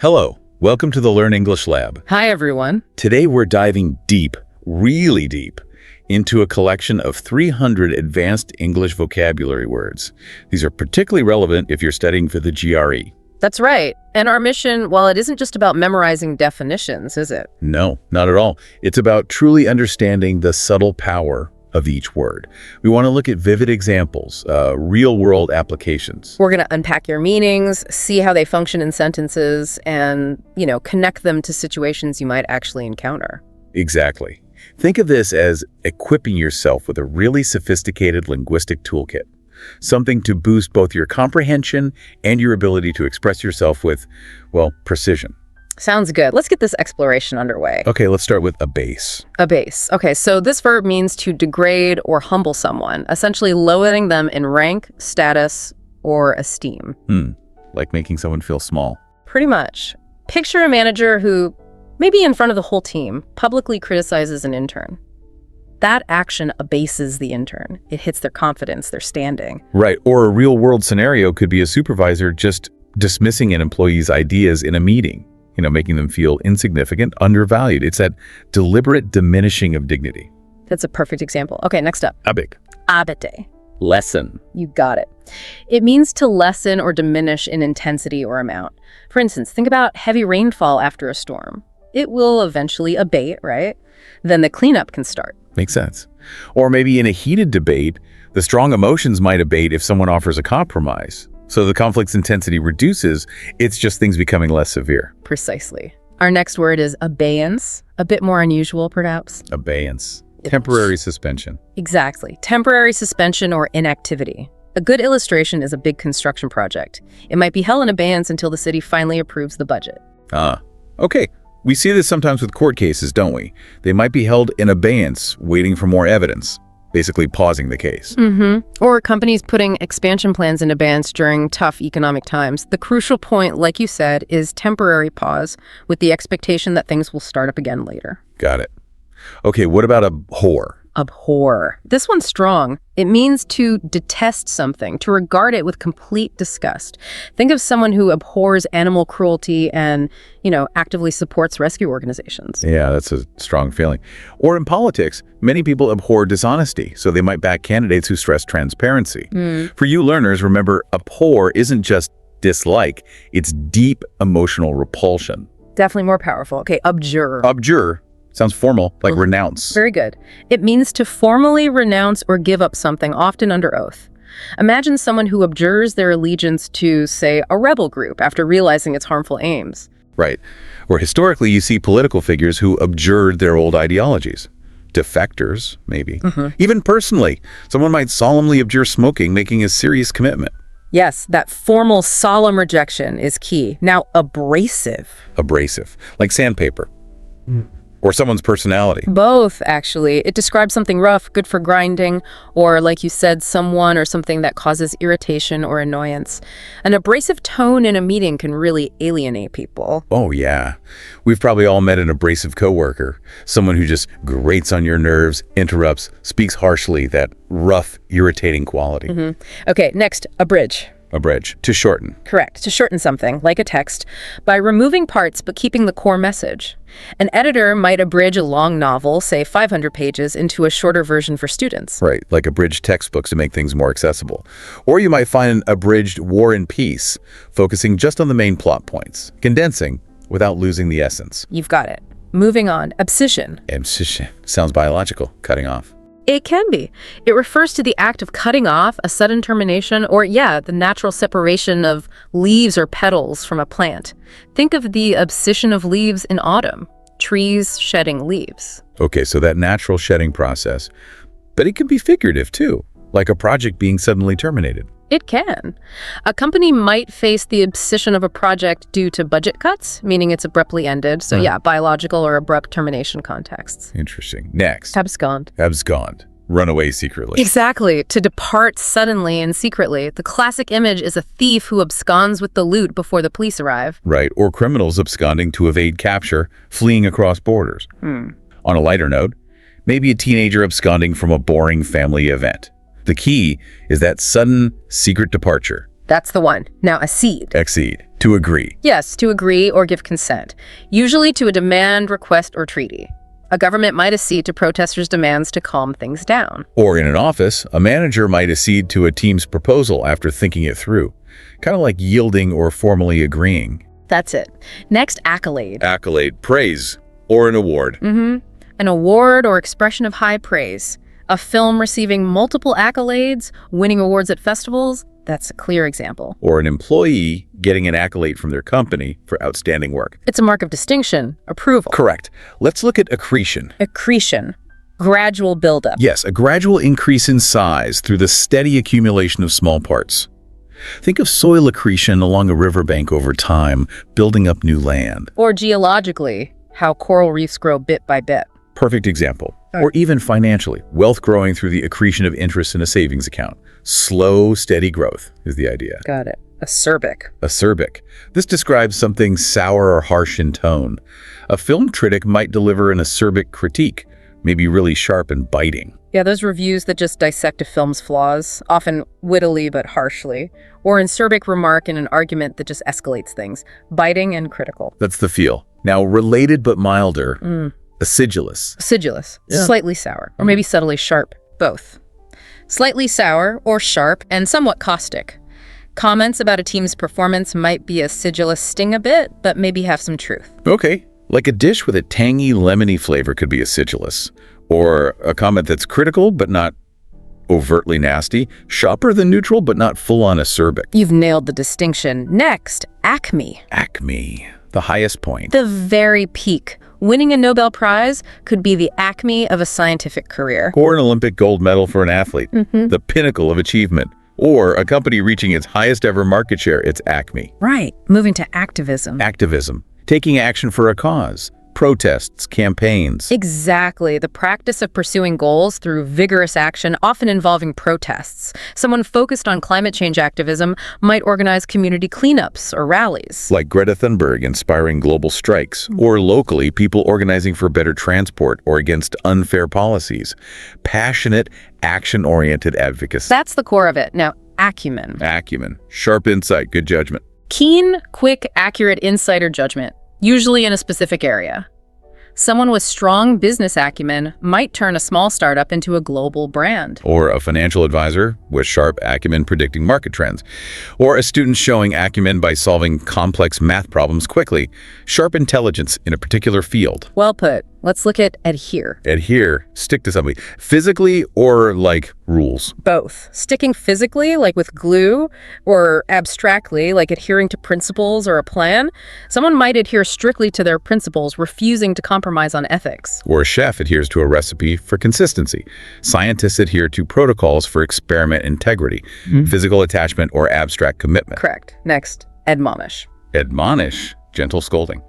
Hello, welcome to the Learn English Lab. Hi, everyone. Today we're diving deep, really deep, into a collection of 300 advanced English vocabulary words. These are particularly relevant if you're studying for the GRE. That's right. And our mission, well, it isn't just about memorizing definitions, is it? No, not at all. It's about truly understanding the subtle power of each word. We want to look at vivid examples, real-world applications. We're going to unpack your meanings, see how they function in sentences, and, connect them to situations you might actually encounter. Exactly. Think of this as equipping yourself with a really sophisticated linguistic toolkit, something to boost both your comprehension and your ability to express yourself with, well, precision. Sounds good. Let's get this exploration underway. Okay, let's start with abase. Abase. Okay, so this verb means to degrade or humble someone, essentially lowering them in rank, status, or esteem. Like making someone feel small. Pretty much. Picture a manager who, maybe in front of the whole team, publicly criticizes an intern. That action abases the intern. It hits their confidence, their standing. Right, or a real-world scenario could be a supervisor just dismissing an employee's ideas in a meeting, making them feel insignificant, undervalued. It's that deliberate diminishing of dignity. That's a perfect example. Okay, next up. Abig. Abate. Lesson. You got it. It means to lessen or diminish in intensity or amount. For instance, think about heavy rainfall after a storm. It will eventually abate, right? Then the cleanup can start. Makes sense. Or maybe in a heated debate, the strong emotions might abate if someone offers a compromise. So the conflict's intensity reduces, it's just things becoming less severe. Precisely. Our next word is abeyance, a bit more unusual perhaps. Abeyance. Temporary suspension. Exactly. Temporary suspension or inactivity. A good illustration is a big construction project. It might be held in abeyance until the city finally approves the budget. Okay. We see this sometimes with court cases, don't we? They might be held in abeyance, waiting for more evidence, basically pausing the case. Or companies putting expansion plans in abeyance during tough economic times. The crucial point, like you said, is temporary pause with the expectation that things will start up again later. Got it. Okay, what about abhor? Abhor. This one's strong. It means to detest something, to regard it with complete disgust. Think of someone who abhors animal cruelty and, actively supports rescue organizations. Yeah, that's a strong feeling. Or in politics, many people abhor dishonesty, so they might back candidates who stress transparency. For you learners, remember, abhor isn't just dislike, it's deep emotional repulsion. Definitely more powerful. Okay, abjure. Abjure. Sounds formal, like renounce. Very good. It means to formally renounce or give up something, often under oath. Imagine someone who abjures their allegiance to, say, a rebel group after realizing its harmful aims. Right. Or historically, you see political figures who abjured their old ideologies. Defectors, maybe. Even personally, someone might solemnly abjure smoking, making a serious commitment. Yes, that formal, solemn rejection is key. Now, abrasive. Abrasive, like sandpaper. Or someone's personality. Both, actually. It describes something rough, good for grinding, or, like you said, someone or something that causes irritation or annoyance. An abrasive tone in a meeting can really alienate people. Oh, yeah. We've probably all met an abrasive coworker, someone who just grates on your nerves, interrupts, speaks harshly, that rough, irritating quality. Okay, next, abridge. Abridge, to shorten. Correct, to shorten something, like a text, by removing parts but keeping the core message. An editor might abridge a long novel, say 500 pages, into a shorter version for students. Right, like abridged textbooks to make things more accessible. Or you might find an abridged War and Peace, focusing just on the main plot points, condensing without losing the essence. You've got it. Moving on, abscission. Abscission sounds biological, cutting off. It can be. It refers to the act of cutting off, a sudden termination, or, the natural separation of leaves or petals from a plant. Think of the abscission of leaves in autumn, trees shedding leaves. Okay, so that natural shedding process. But it can be figurative, too, like a project being suddenly terminated. It can. A company might face the abscission of a project due to budget cuts, meaning it's abruptly ended. So biological or abrupt termination contexts. Interesting. Next. Abscond. Abscond. Run away secretly. Exactly. To depart suddenly and secretly. The classic image is a thief who absconds with the loot before the police arrive. Right. Or criminals absconding to evade capture, fleeing across borders. On a lighter note, maybe a teenager absconding from a boring family event. The key is that sudden, secret departure. That's the one. Now, accede. Accede. To agree. Yes, to agree or give consent, usually to a demand, request, or treaty. A government might accede to protesters' demands to calm things down. Or in an office, a manager might accede to a team's proposal after thinking it through. Kind of like yielding or formally agreeing. That's it. Next, accolade. Accolade, praise, or an award. An award or expression of high praise. A film receiving multiple accolades, winning awards at festivals, that's a clear example. Or an employee getting an accolade from their company for outstanding work. It's a mark of distinction, approval. Correct. Let's look at accretion. Accretion. Gradual buildup. Yes, a gradual increase in size through the steady accumulation of small parts. Think of soil accretion along a riverbank over time, building up new land. Or geologically, how coral reefs grow bit by bit. Perfect example. Or even financially, wealth growing through the accretion of interest in a savings account. Slow, steady growth is the idea. Got it. Acerbic. Acerbic. This describes something sour or harsh in tone. A film critic might deliver an acerbic critique, maybe really sharp and biting. Yeah, those reviews that just dissect a film's flaws, often wittily but harshly, or an acerbic remark in an argument that just escalates things, biting and critical. That's the feel. Now, related but milder, acidulous. Acidulous, Yeah. slightly sour, or maybe subtly sharp, both. Slightly sour or sharp and somewhat caustic. Comments about a team's performance might be acidulous, sting a bit, but maybe have some truth. Okay, like a dish with a tangy, lemony flavor could be acidulous. Or a comment that's critical but not overtly nasty, sharper than neutral but not full-on acerbic. You've nailed the distinction. Next, acme. Acme, the highest point. The very peak. Winning a Nobel Prize could be the acme of a scientific career. Or an Olympic gold medal for an athlete, the pinnacle of achievement. Or a company reaching its highest ever market share, its acme. Right. Moving to activism. Activism, taking action for a cause. Protests, campaigns. Exactly. The practice of pursuing goals through vigorous action, often involving protests. Someone focused on climate change activism might organize community cleanups or rallies. Like Greta Thunberg inspiring global strikes, or locally, people organizing for better transport or against unfair policies. Passionate, action-oriented advocacy. That's the core of it. Now, acumen. Acumen, sharp insight, good judgment. Keen, quick, accurate insight or judgment, usually in a specific area. Someone with strong business acumen might turn a small startup into a global brand. Or a financial advisor with sharp acumen predicting market trends. Or a student showing acumen by solving complex math problems quickly. Sharp intelligence in a particular field. Well put. Let's look at adhere. Adhere, stick to something. Physically or like rules. Both. Sticking physically, like with glue, or abstractly, like adhering to principles or a plan. Someone might adhere strictly to their principles, refusing to compromise on ethics. Or a chef adheres to a recipe for consistency. Scientists adhere to protocols for experiment integrity. Physical attachment or abstract commitment. Correct. Next, admonish. Admonish, gentle scolding.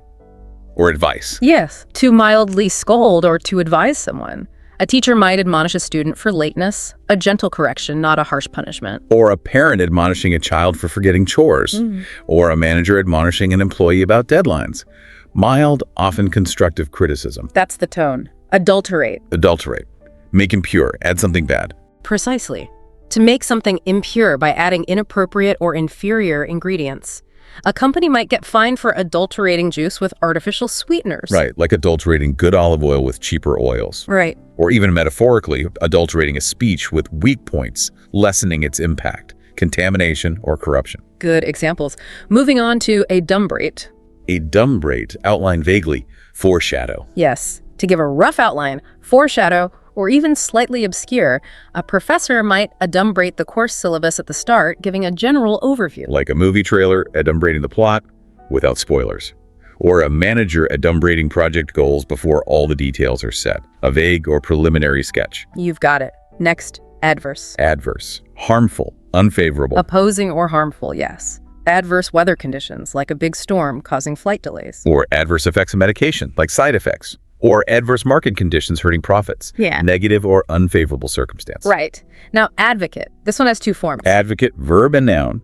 Or advice. Yes, to mildly scold or to advise someone. A teacher might admonish a student for lateness, a gentle correction, not a harsh punishment. Or a parent admonishing a child for forgetting chores. Or a manager admonishing an employee about deadlines. Mild, often constructive criticism. That's the tone. Adulterate. Adulterate. Make impure. Add something bad. Precisely. To make something impure by adding inappropriate or inferior ingredients. A company might get fined for adulterating juice with artificial sweeteners. Right, like adulterating good olive oil with cheaper oils. Right. Or even metaphorically, adulterating a speech with weak points, lessening its impact, contamination, or corruption. Good examples. Moving on to adumbrate. Adumbrate, outline vaguely, foreshadow. Yes. To give a rough outline, foreshadow, or even slightly obscure, a professor might adumbrate the course syllabus at the start, giving a general overview. Like a movie trailer adumbrating the plot without spoilers. Or a manager adumbrating project goals before all the details are set. A vague or preliminary sketch. You've got it. Next, adverse. Adverse, harmful, unfavorable. Opposing or harmful, yes. Adverse weather conditions, like a big storm causing flight delays. Or adverse effects of medication, like side effects. Or adverse market conditions hurting profits. Yeah. Negative or unfavorable circumstance. Right. Now, advocate. This one has two forms. Advocate, verb and noun.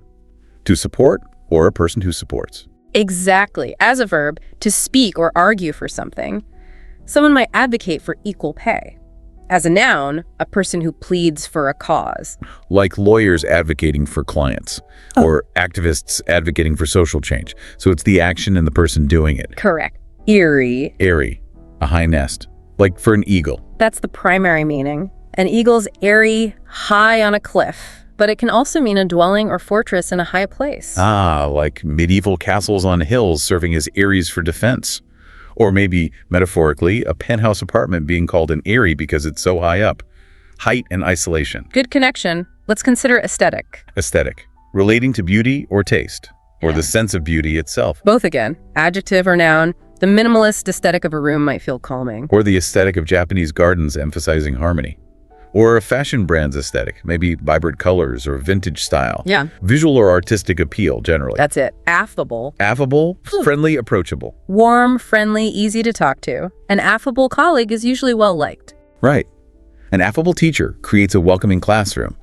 To support, or a person who supports. Exactly. As a verb, to speak or argue for something. Someone might advocate for equal pay. As a noun, a person who pleads for a cause. Like lawyers advocating for clients or activists advocating for social change. So it's the action and the person doing it. Correct. Eerie. Airy, a high nest, like for an eagle. That's the primary meaning. An eagle's airy, high on a cliff. But it can also mean a dwelling or fortress in a high place. Ah, like medieval castles on hills serving as eyries for defense. Or maybe, metaphorically, a penthouse apartment being called an eyrie because it's so high up. Height and isolation. Good connection. Let's consider aesthetic. Aesthetic, relating to beauty or taste, or the sense of beauty itself. Both again, adjective or noun. The minimalist aesthetic of a room might feel calming. Or the aesthetic of Japanese gardens emphasizing harmony. Or a fashion brand's aesthetic, maybe vibrant colors or vintage style. Yeah. Visual or artistic appeal, generally. That's it. Affable. Affable, friendly, approachable. Warm, friendly, easy to talk to. An affable colleague is usually well-liked. Right. An affable teacher creates a welcoming classroom.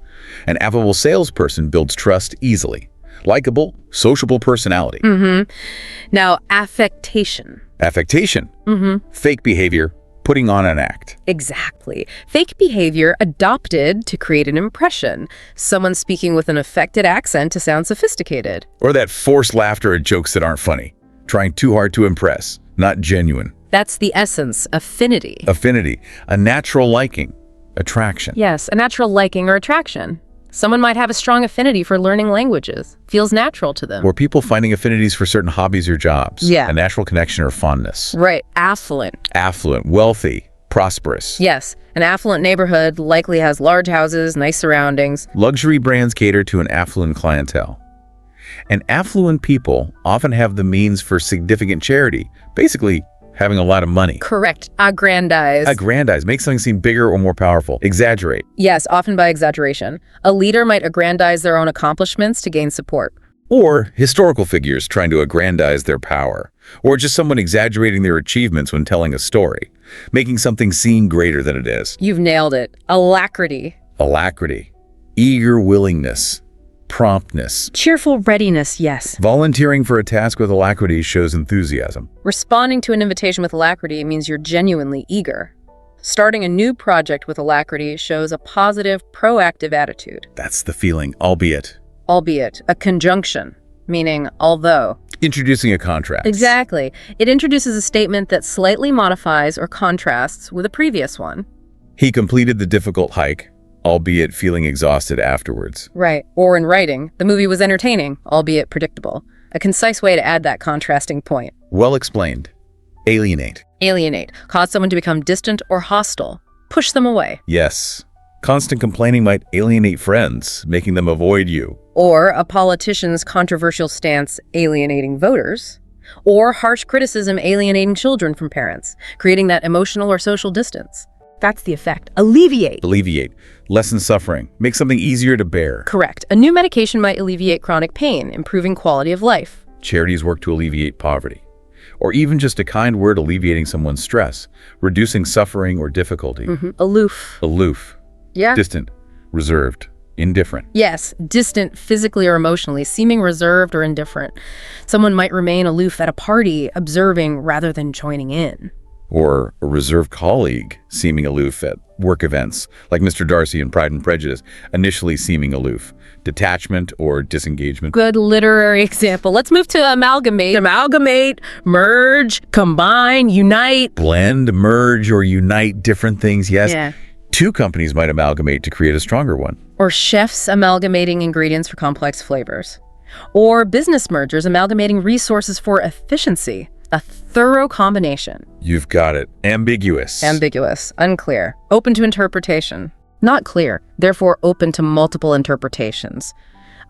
An affable salesperson builds trust easily. Likeable, sociable personality. Now, affectation. Affectation. Fake behavior, putting on an act. Exactly. Fake behavior adopted to create an impression. Someone speaking with an affected accent to sound sophisticated. Or that forced laughter at jokes that aren't funny. Trying too hard to impress, not genuine. That's the essence, affinity. Affinity, a natural liking, attraction. Yes, a natural liking or attraction. Someone might have a strong affinity for learning languages. Feels natural to them. Or people finding affinities for certain hobbies or jobs. Yeah. A natural connection or fondness. Right. Affluent. Affluent, wealthy, prosperous. Yes. An affluent neighborhood likely has large houses, nice surroundings. Luxury brands cater to an affluent clientele. And affluent people often have the means for significant charity, basically having a lot of money. Correct. Aggrandize. Aggrandize, make something seem bigger or more powerful. Exaggerate. Yes, often by exaggeration. A leader might aggrandize their own accomplishments to gain support. Or historical figures trying to aggrandize their power. Or just someone exaggerating their achievements when telling a story, making something seem greater than it is. You've nailed it. Alacrity. Alacrity, eager willingness, promptness. Cheerful readiness, yes. Volunteering for a task with alacrity shows enthusiasm. Responding to an invitation with alacrity means you're genuinely eager. Starting a new project with alacrity shows a positive, proactive attitude. That's the feeling, albeit. Albeit, a conjunction, meaning although. Introducing a contrast. Exactly. It introduces a statement that slightly modifies or contrasts with a previous one. He completed the difficult hike, albeit feeling exhausted afterwards. Right. Or in writing, the movie was entertaining, albeit predictable. A concise way to add that contrasting point. Well explained. Alienate. Alienate. Cause someone to become distant or hostile. Push them away. Yes. Constant complaining might alienate friends, making them avoid you. Or a politician's controversial stance alienating voters. Or harsh criticism alienating children from parents, creating that emotional or social distance. That's the effect. Alleviate. Alleviate. Lessen suffering. Make something easier to bear. Correct. A new medication might alleviate chronic pain, improving quality of life. Charities work to alleviate poverty. Or even just a kind word alleviating someone's stress, reducing suffering or difficulty. Aloof. Aloof. Yeah. Distant. Reserved. Indifferent. Yes, distant physically or emotionally, seeming reserved or indifferent. Someone might remain aloof at a party, observing rather than joining in. Or a reserved colleague seeming aloof at work events, like Mr. Darcy in Pride and Prejudice, initially seeming aloof. Detachment or disengagement. Good literary example. Let's move to amalgamate. Amalgamate, merge, combine, unite. Blend, merge, or unite different things, yes. Yeah. Two companies might amalgamate to create a stronger one. Or chefs amalgamating ingredients for complex flavors. Or business mergers amalgamating resources for efficiency. A thorough combination. You've got it. Ambiguous. Ambiguous, unclear, open to interpretation. Not clear, therefore open to multiple interpretations.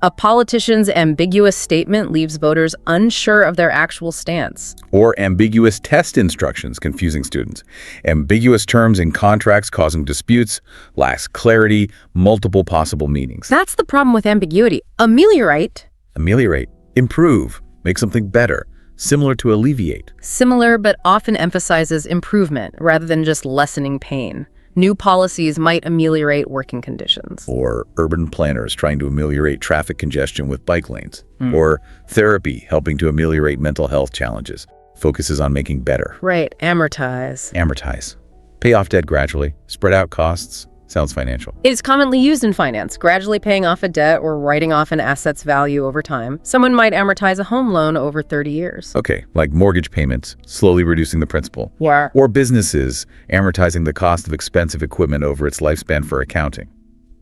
A politician's ambiguous statement leaves voters unsure of their actual stance. Or ambiguous test instructions confusing students. Ambiguous terms in contracts causing disputes, lacks clarity, multiple possible meanings. That's the problem with ambiguity. Ameliorate. Ameliorate. Improve. Make something better. Similar to alleviate. Similar, but often emphasizes improvement rather than just lessening pain. New policies might ameliorate working conditions. Or urban planners trying to ameliorate traffic congestion with bike lanes. Or therapy helping to ameliorate mental health challenges. Focuses on making better. Right, amortize. Amortize. Pay off debt gradually. Spread out costs. Sounds financial. It is commonly used in finance, gradually paying off a debt or writing off an asset's value over time. Someone might amortize a home loan over 30 years. Okay, like mortgage payments, slowly reducing the principal. Yeah. Or businesses amortizing the cost of expensive equipment over its lifespan for accounting.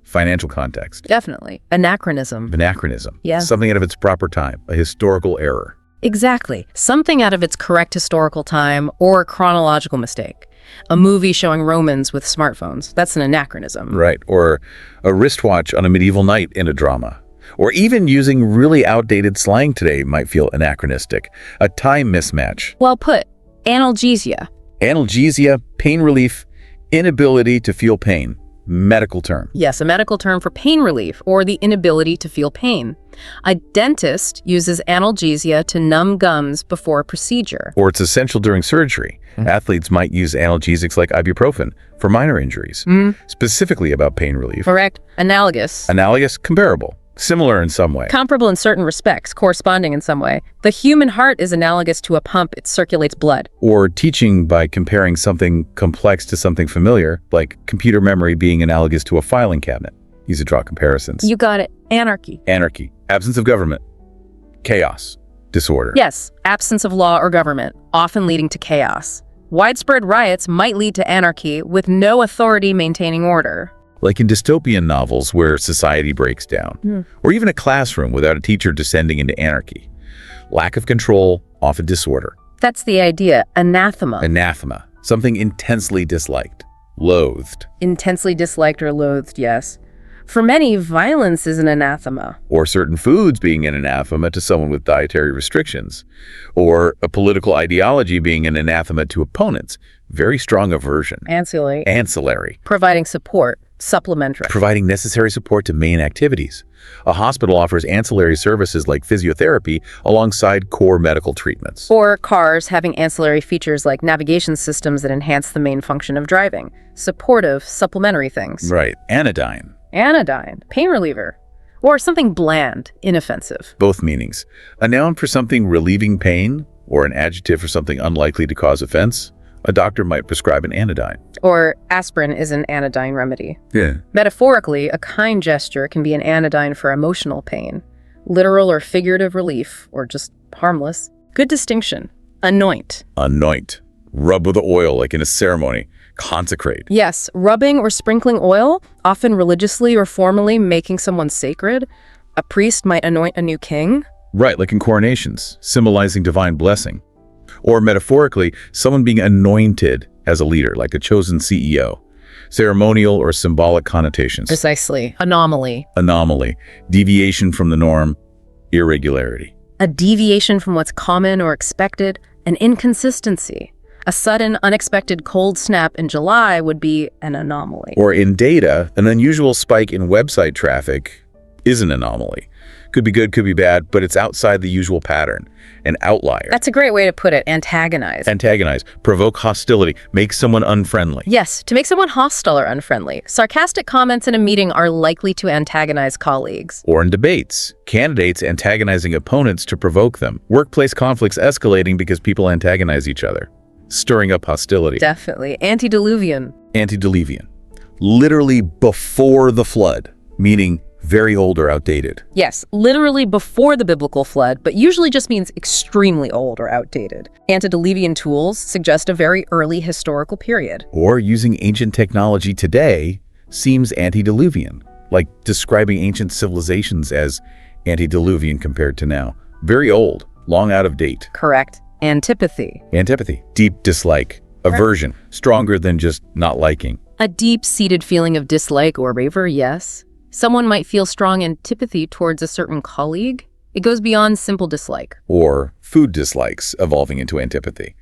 Financial context. Definitely. Anachronism. Anachronism. Yeah. Something out of its proper time, a historical error. Exactly. Something out of its correct historical time or a chronological mistake. A movie showing Romans with smartphones. That's an anachronism. Right. Or a wristwatch on a medieval night in a drama. Or even using really outdated slang today might feel anachronistic. A time mismatch. Well put. Analgesia. Analgesia, pain relief, inability to feel pain. Medical term. Yes, a medical term for pain relief or the inability to feel pain. A dentist uses analgesia to numb gums before a procedure. Or it's essential during surgery. Athletes might use analgesics like ibuprofen for minor injuries, specifically about pain relief. Correct. Analogous. Analogous, comparable, similar in some way. Comparable in certain respects, corresponding in some way. The human heart is analogous to a pump. It circulates blood. Or teaching by comparing something complex to something familiar, like computer memory being analogous to a filing cabinet. Use to draw comparisons. You got it. Anarchy. Anarchy, absence of government, chaos, disorder. Yes, absence of law or government, often leading to chaos. Widespread riots might lead to anarchy with no authority maintaining order. Like in dystopian novels where society breaks down. Or even a classroom without a teacher descending into anarchy. Lack of control, often disorder. That's the idea. Anathema. Anathema, something intensely disliked, loathed. Intensely disliked or loathed, yes. For many, violence is an anathema. Or certain foods being an anathema to someone with dietary restrictions. Or a political ideology being an anathema to opponents. Very strong aversion. Ancillary. Ancillary. Providing support. Supplementary. Providing necessary support to main activities. A hospital offers ancillary services like physiotherapy alongside core medical treatments. Or cars having ancillary features like navigation systems that enhance the main function of driving. Supportive, supplementary things. Right. Anodyne. Anodyne, pain reliever. Or something bland, inoffensive. Both meanings. A noun for something relieving pain, or an adjective for something unlikely to cause offense. A doctor might prescribe an anodyne. Or aspirin is an anodyne remedy. Yeah. Metaphorically, a kind gesture can be an anodyne for emotional pain. Literal or figurative relief, or just harmless. Good distinction. Anoint. Anoint. Rub with oil like in a ceremony. Consecrate. Yes, rubbing or sprinkling oil, often religiously or formally making someone sacred. A priest might anoint a new king. Right, like in coronations, symbolizing divine blessing. Or metaphorically, someone being anointed as a leader, like a chosen CEO. Ceremonial or symbolic connotations. Precisely. Anomaly. Anomaly. Deviation from the norm. Irregularity. A deviation from what's common or expected. An inconsistency. A sudden, unexpected cold snap in July would be an anomaly. Or in data, an unusual spike in website traffic is an anomaly. Could be good, could be bad, but it's outside the usual pattern. An outlier. That's a great way to put it. Antagonize. Antagonize. Provoke hostility. Make someone unfriendly. Yes, to make someone hostile or unfriendly. Sarcastic comments in a meeting are likely to antagonize colleagues. Or in debates. Candidates antagonizing opponents to provoke them. Workplace conflicts escalating because people antagonize each other. Stirring up hostility. Definitely. Antediluvian. Antediluvian. Literally before the flood, meaning very old or outdated. Yes, literally before the biblical flood, but usually just means extremely old or outdated. Antediluvian tools suggest a very early historical period. Or using ancient technology today seems antediluvian, like describing ancient civilizations as antediluvian compared to now. Very old, long out of date. Correct. Antipathy. Antipathy, deep dislike, aversion, stronger than just not liking. A deep-seated feeling of dislike or favor, yes. Someone might feel strong antipathy towards a certain colleague. It goes beyond simple dislike. Or food dislikes evolving into antipathy.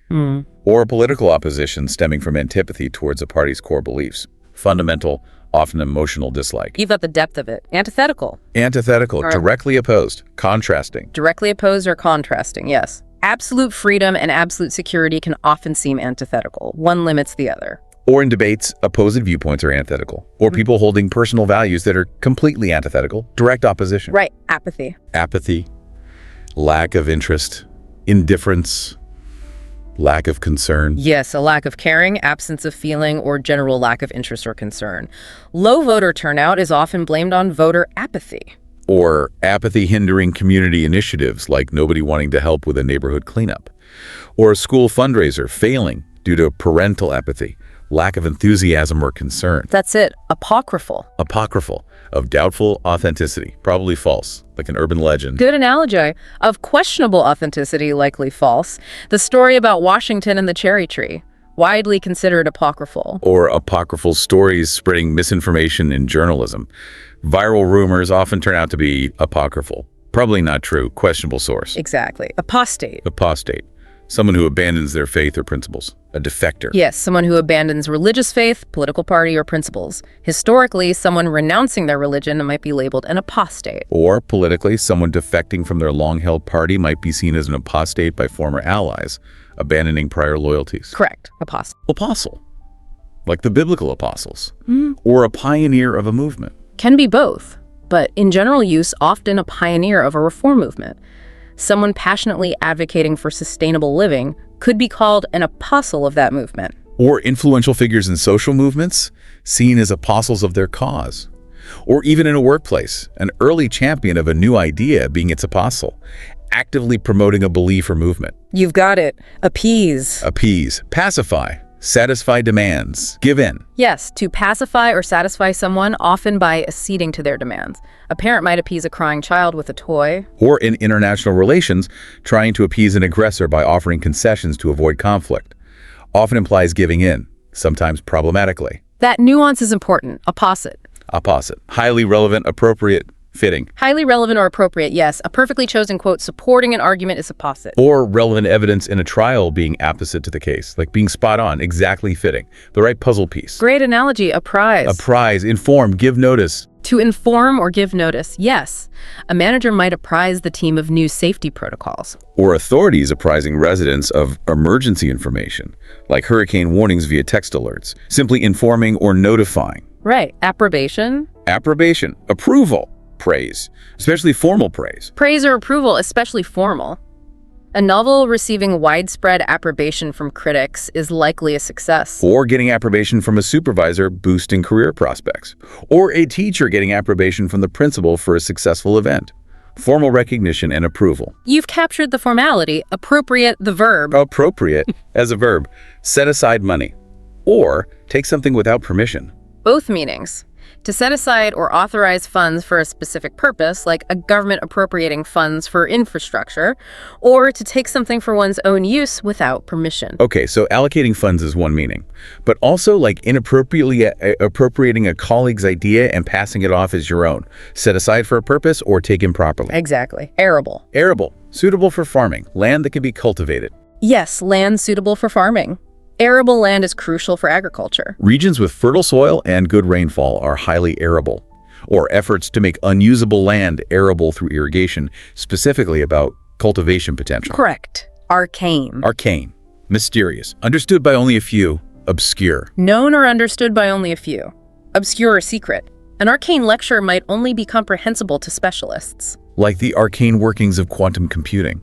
Or political opposition stemming from antipathy towards a party's core beliefs. Fundamental, often emotional dislike. You've got the depth of it. Antithetical. Antithetical, directly opposed, contrasting. Directly opposed or contrasting, yes. Absolute freedom and absolute security can often seem antithetical. One limits the other. Or in debates, opposite viewpoints are antithetical. Or people holding personal values that are completely antithetical. Direct opposition. Right. Apathy. Apathy, lack of interest, indifference, Lack of concern. Yes, a lack of caring, absence of feeling, or general lack of interest or concern. Low voter turnout is often blamed on voter apathy. Or apathy hindering community initiatives like nobody wanting to help with a neighborhood cleanup. Or a school fundraiser failing due to parental apathy, lack of enthusiasm or concern. That's it. Apocryphal. Apocryphal, of doubtful authenticity, probably false, like an urban legend. Good analogy. Of questionable authenticity, likely false. The story about Washington and the cherry tree, widely considered apocryphal. Or apocryphal stories spreading misinformation in journalism. Viral rumors often turn out to be apocryphal. Probably not true, questionable source. Exactly. Apostate. Apostate, someone who abandons their faith or principles. A defector. Yes, someone who abandons religious faith, political party, or principles. Historically, someone renouncing their religion might be labeled an apostate. Or politically, someone defecting from their long-held party might be seen as an apostate by former allies, abandoning prior loyalties. Correct. Apostle. Apostle, like the biblical apostles, or a pioneer of a movement. Can be both, but in general use, often a pioneer of a reform movement. Someone passionately advocating for sustainable living could be called an apostle of that movement. Or influential figures in social movements, seen as apostles of their cause. Or even in a workplace, an early champion of a new idea being its apostle, actively promoting a belief or movement. You've got it. Appease. Appease, pacify, satisfy demands, give in. Yes, to pacify or satisfy someone, often by acceding to their demands. A parent might appease a crying child with a toy. Or in international relations, trying to appease an aggressor by offering concessions to avoid conflict. Often implies giving in, sometimes problematically. That nuance is important. Apposite. Apposite, highly relevant, appropriate, fitting. Highly relevant or appropriate, yes. A perfectly chosen quote supporting an argument is apposite. Or relevant evidence in a trial being apposite to the case, like being spot on, exactly fitting, the right puzzle piece. Great analogy. Apprise. Apprise, inform, give notice. To inform or give notice, yes. A manager might apprise the team of new safety protocols. Or authorities apprising residents of emergency information, like hurricane warnings via text alerts, simply informing or notifying. Right. Approbation. Approbation, approval, praise, especially formal praise. Praise or approval, especially formal. A novel receiving widespread approbation from critics is likely a success. Or getting approbation from a supervisor, boosting career prospects. Or a teacher getting approbation from the principal for a successful event. Formal recognition and approval. You've captured the formality. Appropriate, the verb. Appropriate, as a verb, set aside money. Or take something without permission. Both meanings. To set aside or authorize funds for a specific purpose, like a government appropriating funds for infrastructure, or to take something for one's own use without permission. Okay, so allocating funds is one meaning, but also like inappropriately appropriating a colleague's idea and passing it off as your own, set aside for a purpose or taken properly. Exactly. Arable. Arable, suitable for farming, land that can be cultivated. Yes, land suitable for farming. Arable land is crucial for agriculture. Regions with fertile soil and good rainfall are highly arable. Or efforts to make unusable land arable through irrigation, specifically about cultivation potential. Correct. Arcane. Arcane, mysterious, understood by only a few, obscure. Known or understood by only a few. Obscure or secret. An arcane lecture might only be comprehensible to specialists. Like the arcane workings of quantum computing.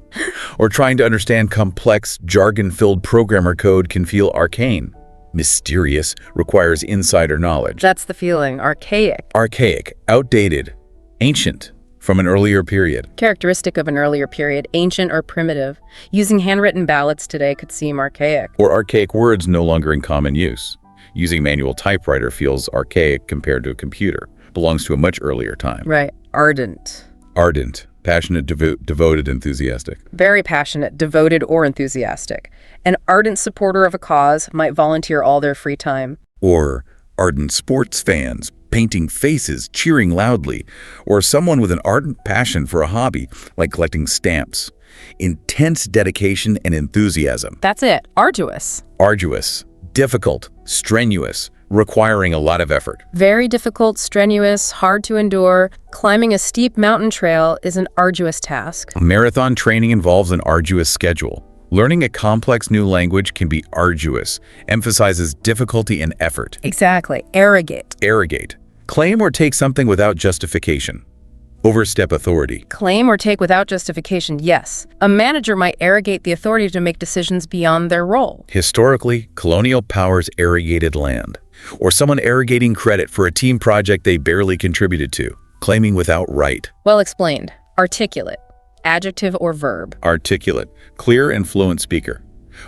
Or trying to understand complex, jargon-filled programmer code can feel arcane. Mysterious, requires insider knowledge. That's the feeling. Archaic. Archaic, outdated, ancient, from an earlier period. Characteristic of an earlier period, ancient or primitive. Using handwritten ballots today could seem archaic. Or archaic words no longer in common use. Using manual typewriter feels archaic compared to a computer. Belongs to a much earlier time. Right. Ardent. Ardent, passionate, devoted, enthusiastic. Very passionate, devoted, or enthusiastic. An ardent supporter of a cause might volunteer all their free time. Or ardent sports fans, painting faces, cheering loudly. Or someone with an ardent passion for a hobby, like collecting stamps. Intense dedication and enthusiasm. That's it. Arduous. Arduous, difficult, strenuous, requiring a lot of effort. Very difficult, strenuous, hard to endure. Climbing a steep mountain trail is an arduous task. Marathon training involves an arduous schedule. Learning a complex new language can be arduous, emphasizes difficulty and effort. Exactly. Arrogate. Arrogate, claim or take something without justification. Overstep authority. Claim or take without justification, yes. A manager might arrogate the authority to make decisions beyond their role. Historically, colonial powers arrogated land. Or someone arrogating credit for a team project they barely contributed to, claiming without right. Well explained. Articulate. Adjective or verb. Articulate, clear and fluent speaker.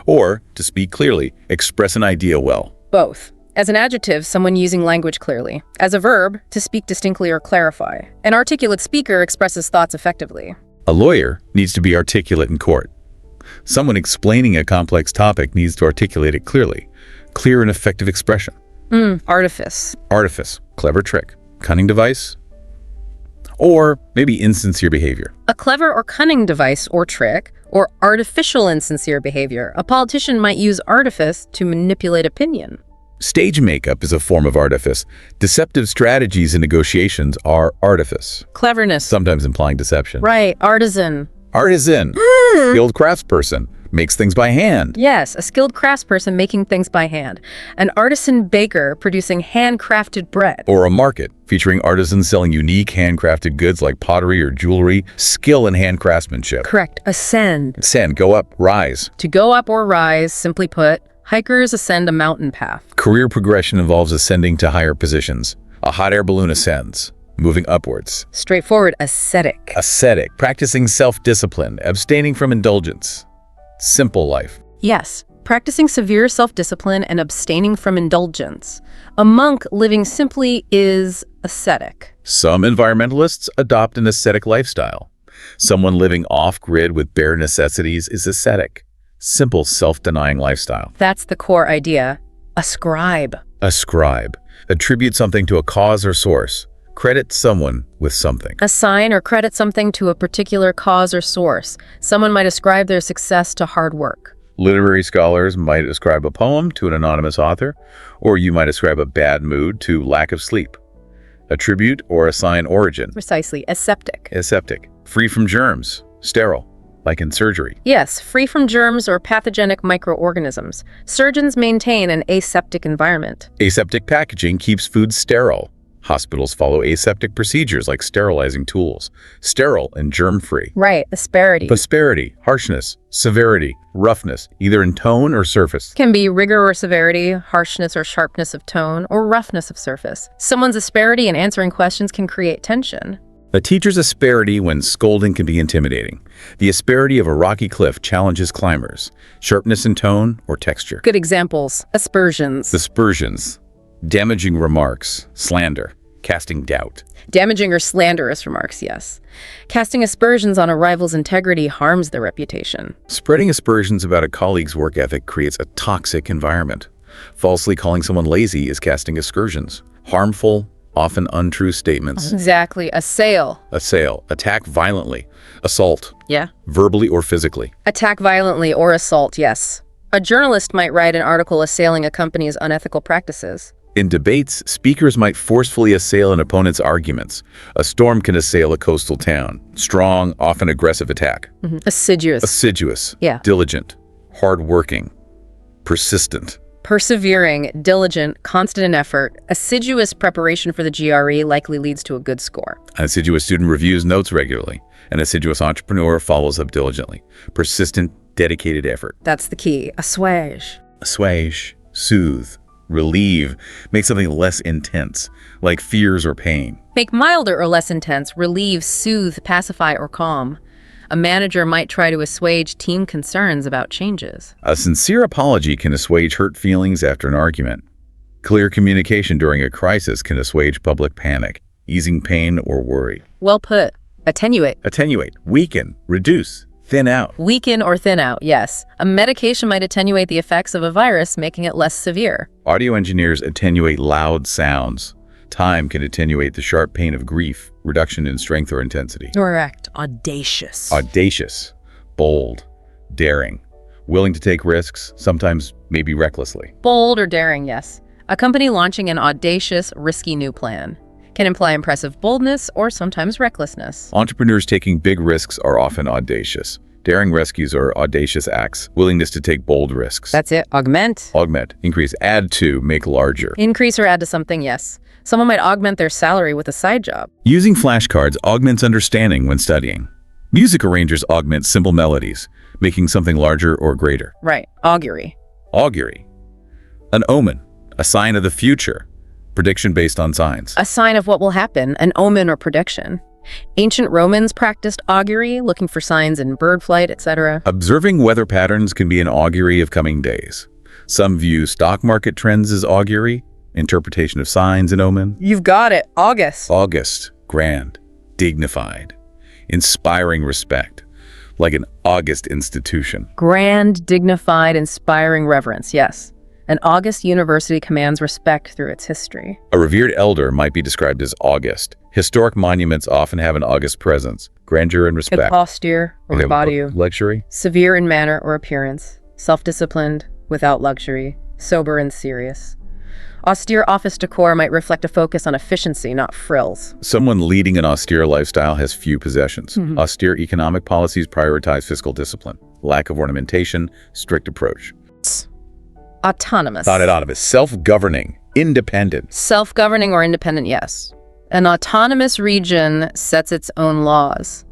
Or, to speak clearly, express an idea well. Both. As an adjective, someone using language clearly. As a verb, to speak distinctly or clarify. An articulate speaker expresses thoughts effectively. A lawyer needs to be articulate in court. Someone explaining a complex topic needs to articulate it clearly. Clear and effective expression. Artifice. Artifice, clever trick. Cunning device. Or maybe insincere behavior. A clever or cunning device or trick, or artificial insincere behavior. A politician might use artifice to manipulate opinion. Stage makeup is a form of artifice. Deceptive strategies in negotiations are artifice, Cleverness. sometimes implying deception. Right. Artisan. Artisan, skilled craftsperson, makes things by hand. Yes, a skilled craftsperson making things by hand. An artisan baker producing handcrafted bread. Or a market featuring artisans selling unique handcrafted goods like pottery or jewelry, skill in hand craftsmanship. Correct. Ascend. Ascend, go up, rise. To go up or rise, simply put, hikers ascend a mountain path. Career progression involves ascending to higher positions. A hot air balloon ascends, moving upwards. Straightforward. Ascetic. Ascetic, practicing self-discipline, abstaining from indulgence. Simple life. Yes, practicing severe self-discipline and abstaining from indulgence. A monk living simply is ascetic. Some environmentalists adopt an ascetic lifestyle. Someone living off-grid with bare necessities is ascetic. Simple, self-denying lifestyle. That's the core idea. Ascribe. Ascribe. Attribute something to a cause or source. Credit someone with something. Assign or credit something to a particular cause or source. Someone might ascribe their success to hard work. Literary scholars might ascribe a poem to an anonymous author, or you might ascribe a bad mood to lack of sleep. Attribute or assign origin. Precisely. Aseptic. Aseptic. Free from germs. Sterile. Like in surgery. Yes, free from germs or pathogenic microorganisms. Surgeons maintain an aseptic environment. Aseptic packaging keeps food sterile. Hospitals follow aseptic procedures like sterilizing tools. Sterile and germ-free. Right. Asperity. Asperity, harshness, severity, roughness, either in tone or surface. Can be rigor or severity, harshness or sharpness of tone, or roughness of surface. Someone's asperity in answering questions can create tension. A teacher's asperity when scolding can be intimidating. The asperity of a rocky cliff challenges climbers. Sharpness in tone or texture. Good examples. Aspersions. Aspersions. Damaging remarks. Slander. Casting doubt. Damaging or slanderous remarks, yes. Casting aspersions on a rival's integrity harms their reputation. Spreading aspersions about a colleague's work ethic creates a toxic environment. Falsely calling someone lazy is casting aspersions. Harmful, often untrue statements. Exactly. Assail. Assail. Attack violently. Assault. Yeah. Verbally or physically. Attack violently or assault, yes. A journalist might write an article assailing a company's unethical practices. In debates, speakers might forcefully assail an opponent's arguments. A storm can assail a coastal town. Strong, often aggressive attack. Assiduous. Assiduous. Yeah. Diligent. Hardworking. Persistent. Persevering, diligent, constant in effort. Assiduous preparation for the GRE likely leads to a good score. An assiduous student reviews notes regularly. An assiduous entrepreneur follows up diligently. Persistent, dedicated effort. That's the key. Assuage. Assuage. Soothe. Relieve. Make something less intense, like fears or pain. Make milder or less intense. Relieve, soothe, pacify, or calm. A manager might try to assuage team concerns about changes. A sincere apology can assuage hurt feelings after an argument. Clear communication during a crisis can assuage public panic, easing pain or worry. Well put. Attenuate. Attenuate. Weaken. Reduce. Thin out. Weaken or thin out, yes. A medication might attenuate the effects of a virus, making it less severe. Audio engineers attenuate loud sounds. Time can attenuate the sharp pain of grief, reduction in strength or intensity. Correct. Audacious. Audacious. Bold. Daring. Willing to take risks, sometimes maybe recklessly. Bold or daring, yes. A company launching an audacious, risky new plan can imply impressive boldness or sometimes recklessness. Entrepreneurs taking big risks are often audacious. Daring rescues are audacious acts, willingness to take bold risks. That's it. Augment. Augment, increase, add to, make larger. Increase or add to something, yes. Someone might augment their salary with a side job. Using flashcards augments understanding when studying. Music arrangers augment simple melodies, making something larger or greater. Right. Augury. Augury. An omen, a sign of the future. Prediction based on signs. A sign of what will happen, an omen or prediction. Ancient Romans practiced augury, looking for signs in bird flight, etc. Observing weather patterns can be an augury of coming days. Some view stock market trends as augury, interpretation of signs and omen. You've got it. August. August, grand, dignified, inspiring respect, like an august institution. Grand, dignified, inspiring reverence, yes. An august university commands respect through its history. A revered elder might be described as august. Historic monuments often have an august presence, grandeur and It's respect. austere or Okay, body, luxury. severe in manner or appearance, self-disciplined, without luxury, sober and serious. Austere office decor might reflect a focus on efficiency, not frills. Someone leading an austere lifestyle has few possessions. Austere economic policies prioritize fiscal discipline, lack of ornamentation, strict approach. Autonomous. Not autonomous, self-governing, independent. Self-governing or independent, yes. An autonomous region sets its own laws.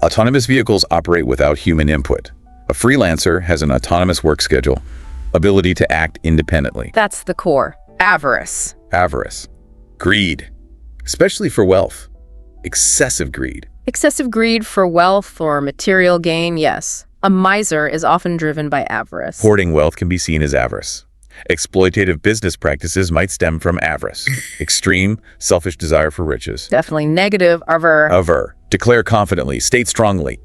Autonomous vehicles operate without human input. A freelancer has an autonomous work schedule, ability to act independently. That's the core. Avarice. Avarice, greed, especially for wealth, excessive greed. Excessive greed for wealth or material gain, yes. A miser is often driven by avarice. Hoarding wealth can be seen as avarice. Exploitative business practices might stem from avarice. Extreme, selfish desire for riches. Definitely negative, aver. Aver, declare confidently, state strongly,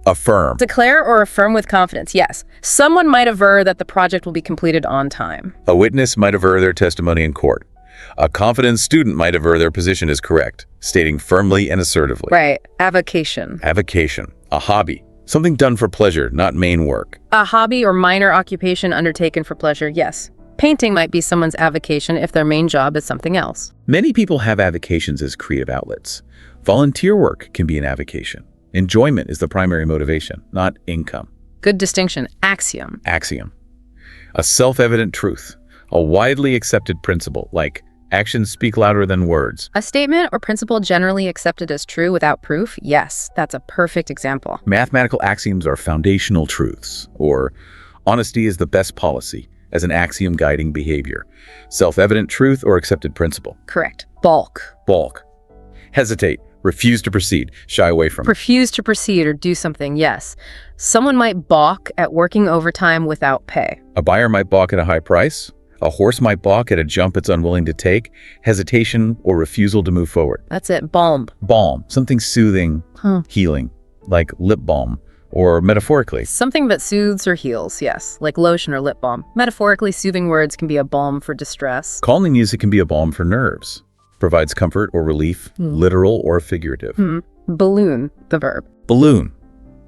affirm. Declare or affirm with confidence, yes. Someone might aver that the project will be completed on time. A witness might aver their testimony in court. A confident student might aver their position is correct, stating firmly and assertively. Right. Avocation. Avocation, a hobby, something done for pleasure, not main work. A hobby or minor occupation undertaken for pleasure, yes. Painting might be someone's avocation if their main job is something else. Many people have avocations as creative outlets. Volunteer work can be an avocation. Enjoyment is the primary motivation, not income. Good distinction. Axiom. Axiom. A self-evident truth, a widely accepted principle, like actions speak louder than words. A statement or principle generally accepted as true without proof? Yes, that's a perfect example. Mathematical axioms are foundational truths, or honesty is the best policy, as an axiom guiding behavior. Self-evident truth or accepted principle. Correct. Balk. Balk. Hesitate, refuse to proceed, shy away from. Refuse to proceed or do something, yes. Someone might balk at working overtime without pay. A buyer might balk at a high price. A horse might balk at a jump it's unwilling to take. Hesitation or refusal to move forward. That's it. Balm. Balm, something soothing, healing, like lip balm, or metaphorically. Something that soothes or heals, yes, like lotion or lip balm. Metaphorically, soothing words can be a balm for distress. Calming music can be a balm for nerves. Provides comfort or relief, literal or figurative. Balloon, the verb. Balloon.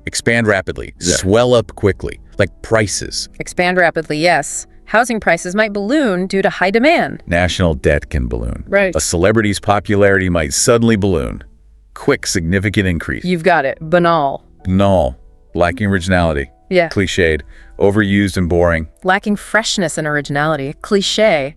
Expand rapidly. Swell up quickly, like prices. Expand rapidly, yes. Housing prices might balloon due to high demand. National debt can balloon. Right. A celebrity's popularity might suddenly balloon. Quick, significant increase. You've got it. Banal. Null. Lacking originality. Yeah. Cliched. Overused and boring. Lacking freshness and originality. Cliché.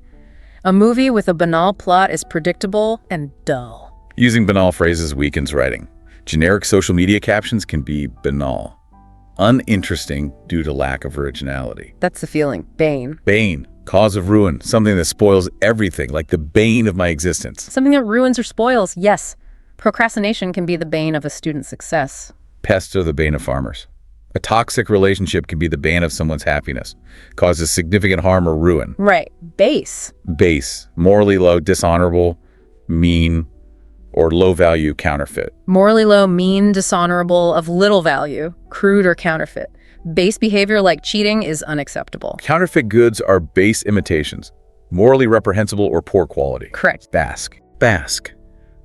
A movie with a banal plot is predictable and dull. Using banal phrases weakens writing. Generic social media captions can be banal. Uninteresting due to lack of originality. That's the feeling. Bane. Bane, cause of ruin, something that spoils everything, like the bane of my existence. Something that ruins or spoils, yes. Procrastination can be the bane of a student's success. Pests are the bane of farmers. A toxic relationship can be the bane of someone's happiness, causes significant harm or ruin. Right. Base. Base, morally low, dishonorable, mean, or low-value counterfeit. Morally low, mean, dishonorable, of little value, crude or counterfeit. Base behavior like cheating is unacceptable. Counterfeit goods are base imitations, morally reprehensible or poor quality. Correct. Bask. Bask.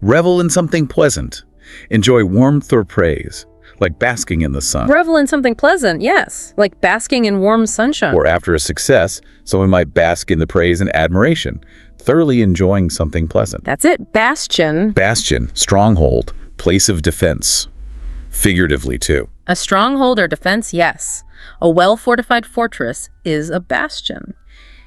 Revel in something pleasant. Enjoy warmth or praise, like basking in the sun. Revel in something pleasant, yes. Like basking in warm sunshine. Or after a success, someone might bask in the praise and admiration, thoroughly enjoying something pleasant. That's it. Bastion. Bastion, stronghold, place of defense. Figuratively, too. A stronghold or defense, yes. A well-fortified fortress is a bastion.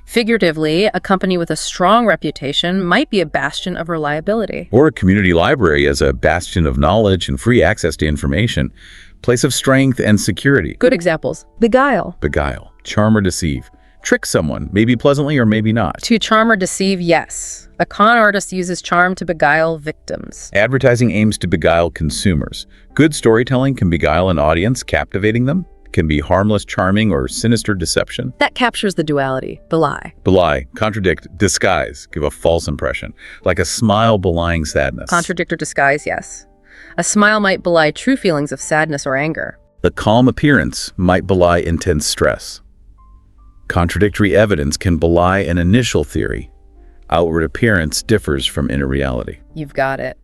Figuratively, a company with a strong reputation might be a bastion of reliability. Or a community library as a bastion of knowledge and free access to information, place of strength and security. Good examples. Beguile. Beguile, charm or deceive. Trick someone, maybe pleasantly or maybe not. To charm or deceive, yes. A con artist uses charm to beguile victims. Advertising aims to beguile consumers. Good storytelling can beguile an audience, captivating them. Can be harmless, charming, or sinister deception. That captures the duality. Belie. Belie, contradict, disguise, give a false impression. Like a smile belying sadness. Contradict or disguise, yes. A smile might belie true feelings of sadness or anger. The calm appearance might belie intense stress. Contradictory evidence can belie an initial theory. Outward appearance differs from inner reality. You've got it.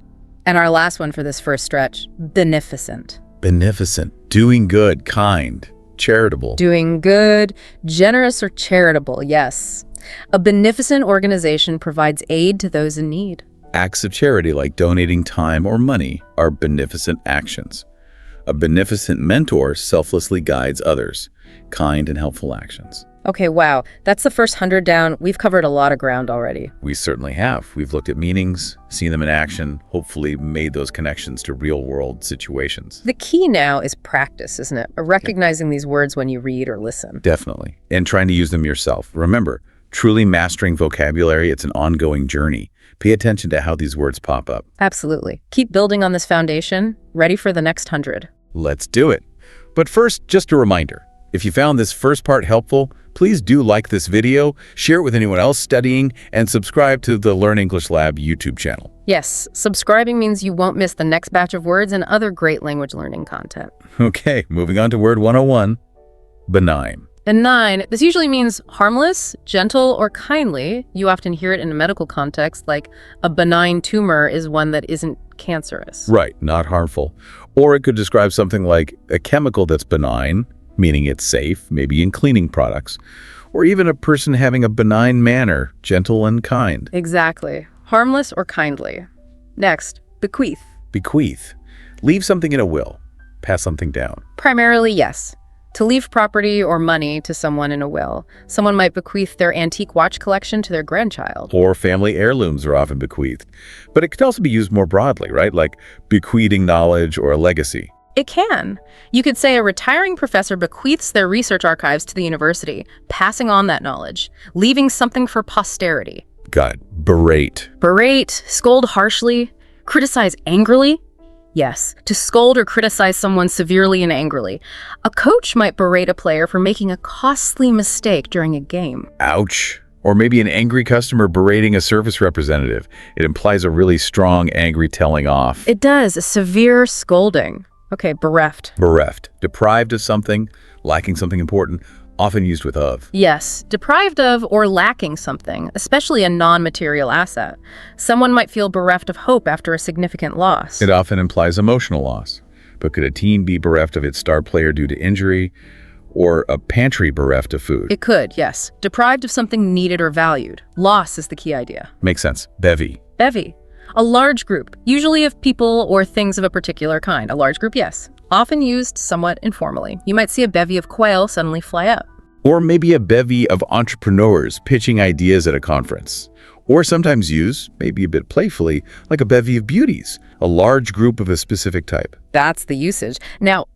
And our last one for this first stretch, beneficent. Beneficent, doing good, kind, charitable. Doing good, generous or charitable, yes. A beneficent organization provides aid to those in need. Acts of charity like donating time or money are beneficent actions. A beneficent mentor selflessly guides others, kind and helpful actions. Okay, wow. That's the first 100 down. We've covered a lot of ground already. We certainly have. We've looked at meanings, seen them in action, hopefully made those connections to real-world situations. The key now is practice, isn't it? Recognizing these words when you read or listen. Definitely. And trying to use them yourself. Remember, truly mastering vocabulary, it's an ongoing journey. Pay attention to how these words pop up. Absolutely. Keep building on this foundation, ready for the next 100. Let's do it. But first, just a reminder. If you found this first part helpful, please do like this video, share it with anyone else studying, and subscribe to the Learn English Lab YouTube channel. Yes, subscribing means you won't miss the next batch of words and other great language learning content. Okay, moving on to word 101, benign. Benign, this usually means harmless, gentle, or kindly. You often hear it in a medical context, like a benign tumor is one that isn't cancerous. Right, not harmful. Or it could describe something like a chemical that's benign, meaning it's safe, maybe in cleaning products, or even a person having a benign manner, gentle and kind. Exactly. Harmless or kindly. Next, bequeath. Bequeath. Leave something in a will. Pass something down. Primarily, yes. To leave property or money to someone in a will. Someone might bequeath their antique watch collection to their grandchild. Or family heirlooms are often bequeathed. But it could also be used more broadly, right? Like bequeathing knowledge or a legacy. It can. You could say a retiring professor bequeaths their research archives to the university, passing on that knowledge, leaving something for posterity. Got it. Berate. Berate, scold harshly, criticize angrily. Yes, to scold or criticize someone severely and angrily. A coach might berate a player for making a costly mistake during a game. Ouch. Or maybe an angry customer berating a service representative. It implies a really strong, angry telling off. It does, a severe scolding. Okay, bereft. Bereft. Deprived of something, lacking something important, often used with of. Yes, deprived of or lacking something, especially a non-material asset. Someone might feel bereft of hope after a significant loss. It often implies emotional loss. But could a team be bereft of its star player due to injury, or a pantry bereft of food? It could, yes. Deprived of something needed or valued. Loss is the key idea. Makes sense. Bevy. Bevy. A large group, usually of people or things of a particular kind. A large group, yes. Often used somewhat informally. You might see a bevy of quail suddenly fly up. Or maybe a bevy of entrepreneurs pitching ideas at a conference. Or sometimes used, maybe a bit playfully, like a bevy of beauties, a large group of a specific type. That's the usage. Now,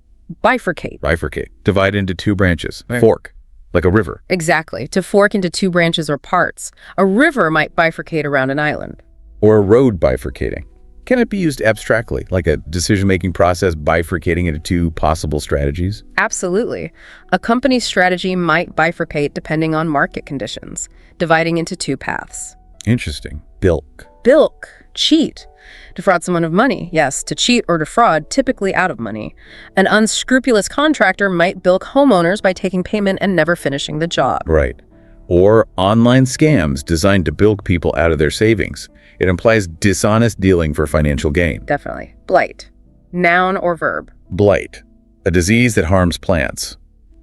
bifurcate. Bifurcate. Divide into two branches. Fork. Like a river. Exactly. To fork into two branches or parts. A river might bifurcate around an island. Or a road bifurcating. Can it be used abstractly, like a decision-making process bifurcating into two possible strategies? Absolutely. A company's strategy might bifurcate depending on market conditions, dividing into two paths. Interesting. Bilk. Bilk. Cheat. Defraud someone of money. Yes, to cheat or defraud, typically out of money. An unscrupulous contractor might bilk homeowners by taking payment and never finishing the job. Right. Or online scams designed to bilk people out of their savings. It implies dishonest dealing for financial gain. Definitely. Blight. Noun or verb? Blight. A disease that harms plants.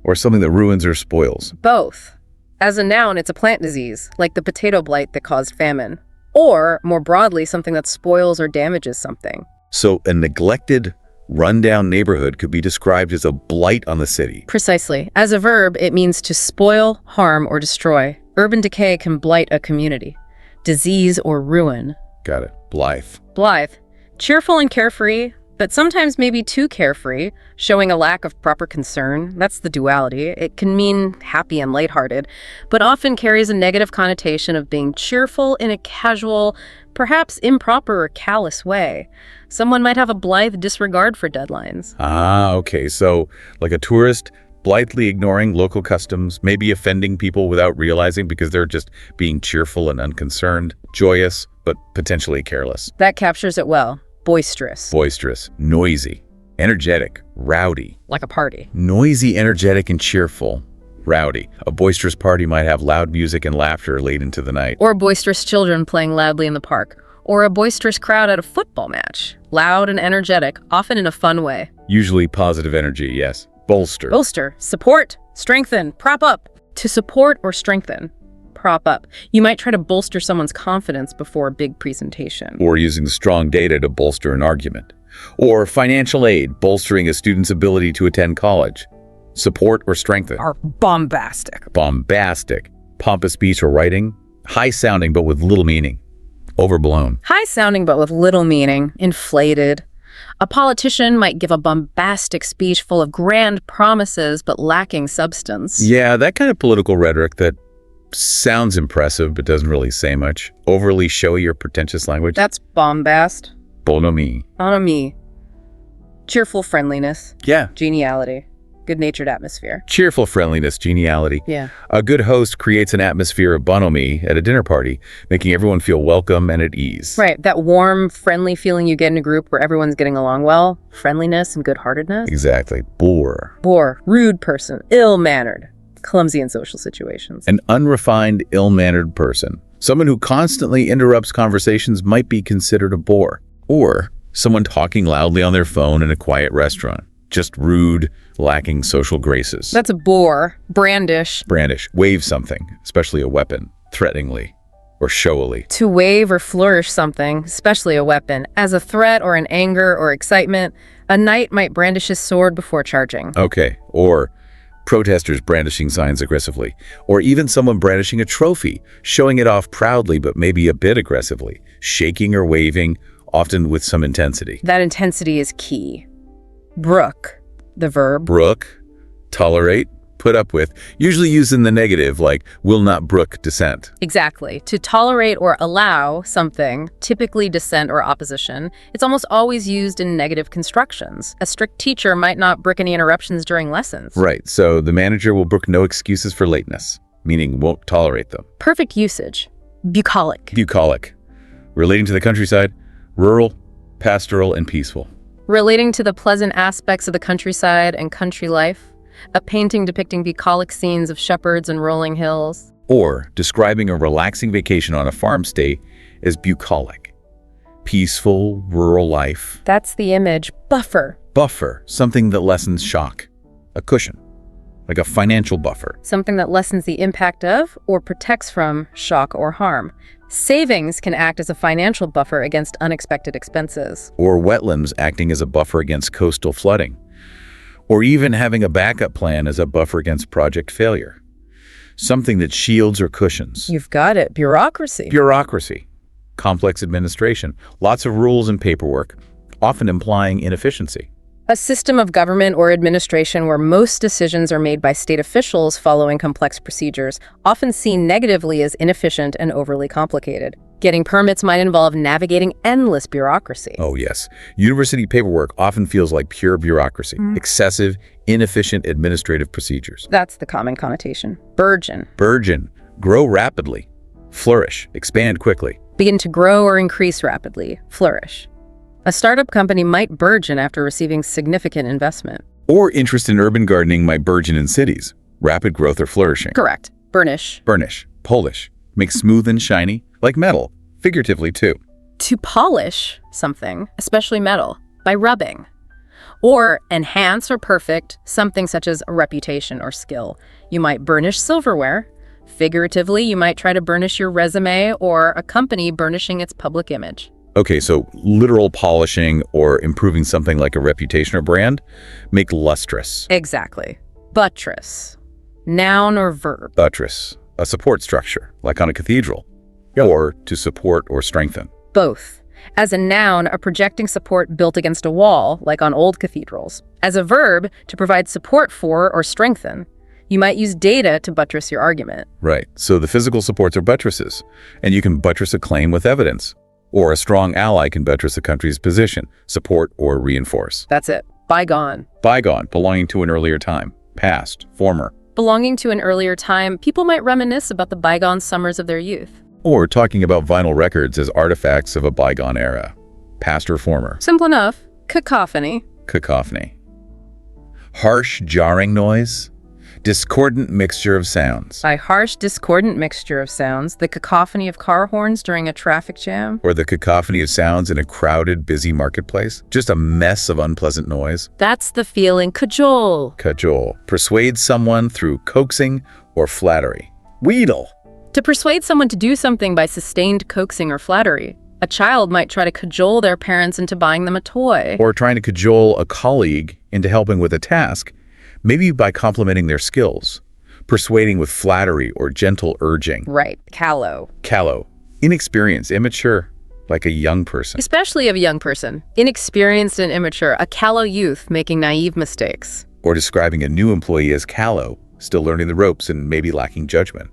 Or something that ruins or spoils. Both. As a noun, it's a plant disease, like the potato blight that caused famine. Or, more broadly, something that spoils or damages something. So a neglected, rundown neighborhood could be described as a blight on the city. Precisely. As a verb, it means to spoil, harm, or destroy. Urban decay can blight a community. Disease or ruin. Got it. Blithe. Blithe. Cheerful and carefree, but sometimes maybe too carefree, showing a lack of proper concern. That's the duality. It can mean happy and lighthearted, but often carries a negative connotation of being cheerful in a casual, perhaps improper or callous way. Someone might have a blithe disregard for deadlines. Ah, okay. So, like a tourist blithely ignoring local customs, maybe offending people without realizing because they're just being cheerful and unconcerned, joyous, but potentially careless. That captures it well. Boisterous. Boisterous, noisy, energetic, rowdy. Like a party. Noisy, energetic, and cheerful. Rowdy. A boisterous party might have loud music and laughter late into the night. Or boisterous children playing loudly in the park. Or a boisterous crowd at a football match. Loud and energetic, often in a fun way. Usually positive energy, yes. Bolster. Bolster. Support. Strengthen. Prop up. To support or strengthen. Prop up. You might try to bolster someone's confidence before a big presentation. Or using strong data to bolster an argument. Or financial aid, bolstering a student's ability to attend college. Support or strengthen. Are bombastic. Bombastic. Pompous speech or writing. High-sounding but with little meaning. Overblown. High-sounding but with little meaning. Inflated. A politician might give a bombastic speech full of grand promises but lacking substance. Yeah, that kind of political rhetoric that sounds impressive but doesn't really say much. Overly showy or pretentious language. That's bombast. Bonhomie. Bonhomie. Cheerful friendliness. Yeah. Geniality. Good-natured atmosphere. Cheerful friendliness, geniality. Yeah. A good host creates an atmosphere of bonhomie at a dinner party, making everyone feel welcome and at ease. Right. That warm, friendly feeling you get in a group where everyone's getting along well. Friendliness and good-heartedness. Exactly. Bore. Bore. Rude person. Ill-mannered. Clumsy in social situations. An unrefined, ill-mannered person. Someone who constantly interrupts conversations might be considered a bore. Or someone talking loudly on their phone in a quiet restaurant. Just rude, lacking social graces. That's a bore. Brandish. Brandish. Wave something, especially a weapon, threateningly or showily. To wave or flourish something, especially a weapon, as a threat or an anger or excitement. A knight might brandish his sword before charging. Okay. Or protesters brandishing signs aggressively. Or even someone brandishing a trophy, showing it off proudly but maybe a bit aggressively. Shaking or waving, often with some intensity. That intensity is key. Brook, the verb. Brook, tolerate, put up with, usually used in the negative, like will not brook dissent. Exactly. To tolerate or allow something, typically dissent or opposition, it's almost always used in negative constructions. A strict teacher might not brook any interruptions during lessons. Right, so the manager will brook no excuses for lateness, meaning won't tolerate them. Perfect usage. Bucolic. Bucolic, relating to the countryside, rural, pastoral, and peaceful. Relating to the pleasant aspects of the countryside and country life. A painting depicting bucolic scenes of shepherds and rolling hills. Or describing a relaxing vacation on a farm stay as bucolic. Peaceful, rural life. That's the image. Buffer. Buffer, something that lessens shock. A cushion, like a financial buffer. Something that lessens the impact of or protects from shock or harm. Savings can act as a financial buffer against unexpected expenses. Or wetlands acting as a buffer against coastal flooding. Or even having a backup plan as a buffer against project failure. Something that shields or cushions. You've got it. Bureaucracy. Bureaucracy. Complex administration. Lots of rules and paperwork, often implying inefficiency. A system of government or administration where most decisions are made by state officials following complex procedures, often seen negatively as inefficient and overly complicated. Getting permits might involve navigating endless bureaucracy. Oh, yes. University paperwork often feels like pure bureaucracy. Excessive, inefficient administrative procedures. That's the common connotation. Burgeon. Burgeon. Grow rapidly. Flourish. Expand quickly. Begin to grow or increase rapidly. Flourish. A startup company might burgeon after receiving significant investment. Or interest in urban gardening might burgeon in cities. Rapid growth or flourishing. Correct. Burnish. Burnish. Polish. Make smooth and shiny, like metal. Figuratively, too. To polish something, especially metal, by rubbing. Or enhance or perfect something such as a reputation or skill. You might burnish silverware. Figuratively, you might try to burnish your resume or a company burnishing its public image. Okay, so literal polishing or improving something like a reputation or brand, make lustrous. Exactly. Buttress. Noun or verb. Buttress. a support structure, like on a cathedral, or to support or strengthen. Both. As a noun, a projecting support built against a wall, like on old cathedrals. As a verb, to provide support for or strengthen. You might use data to buttress your argument. Right, so the physical supports are buttresses, and you can buttress a claim with evidence. Or a strong ally can buttress a country's position, support or reinforce. That's it. Bygone. Bygone, belonging to an earlier time. Past, former. Belonging to an earlier time, people might reminisce about the bygone summers of their youth. Or talking about vinyl records as artifacts of a bygone era. Past or former. Simple enough. Cacophony. Cacophony. Harsh, jarring noise. Discordant mixture of sounds. By harsh, discordant mixture of sounds, the cacophony of car horns during a traffic jam. Or the cacophony of sounds in a crowded, busy marketplace. Just a mess of unpleasant noise. That's the feeling. Cajole. Cajole. Persuade someone through coaxing or flattery. Wheedle. To persuade someone to do something by sustained coaxing or flattery. A child might try to cajole their parents into buying them a toy. Or trying to cajole a colleague into helping with a task, maybe by complimenting their skills. Persuading with flattery or gentle urging. Right. Callow. Callow. Inexperienced, immature, like a young person. Especially of a young person. Inexperienced and immature, a callow youth making naive mistakes. Or describing a new employee as callow, still learning the ropes and maybe lacking judgment.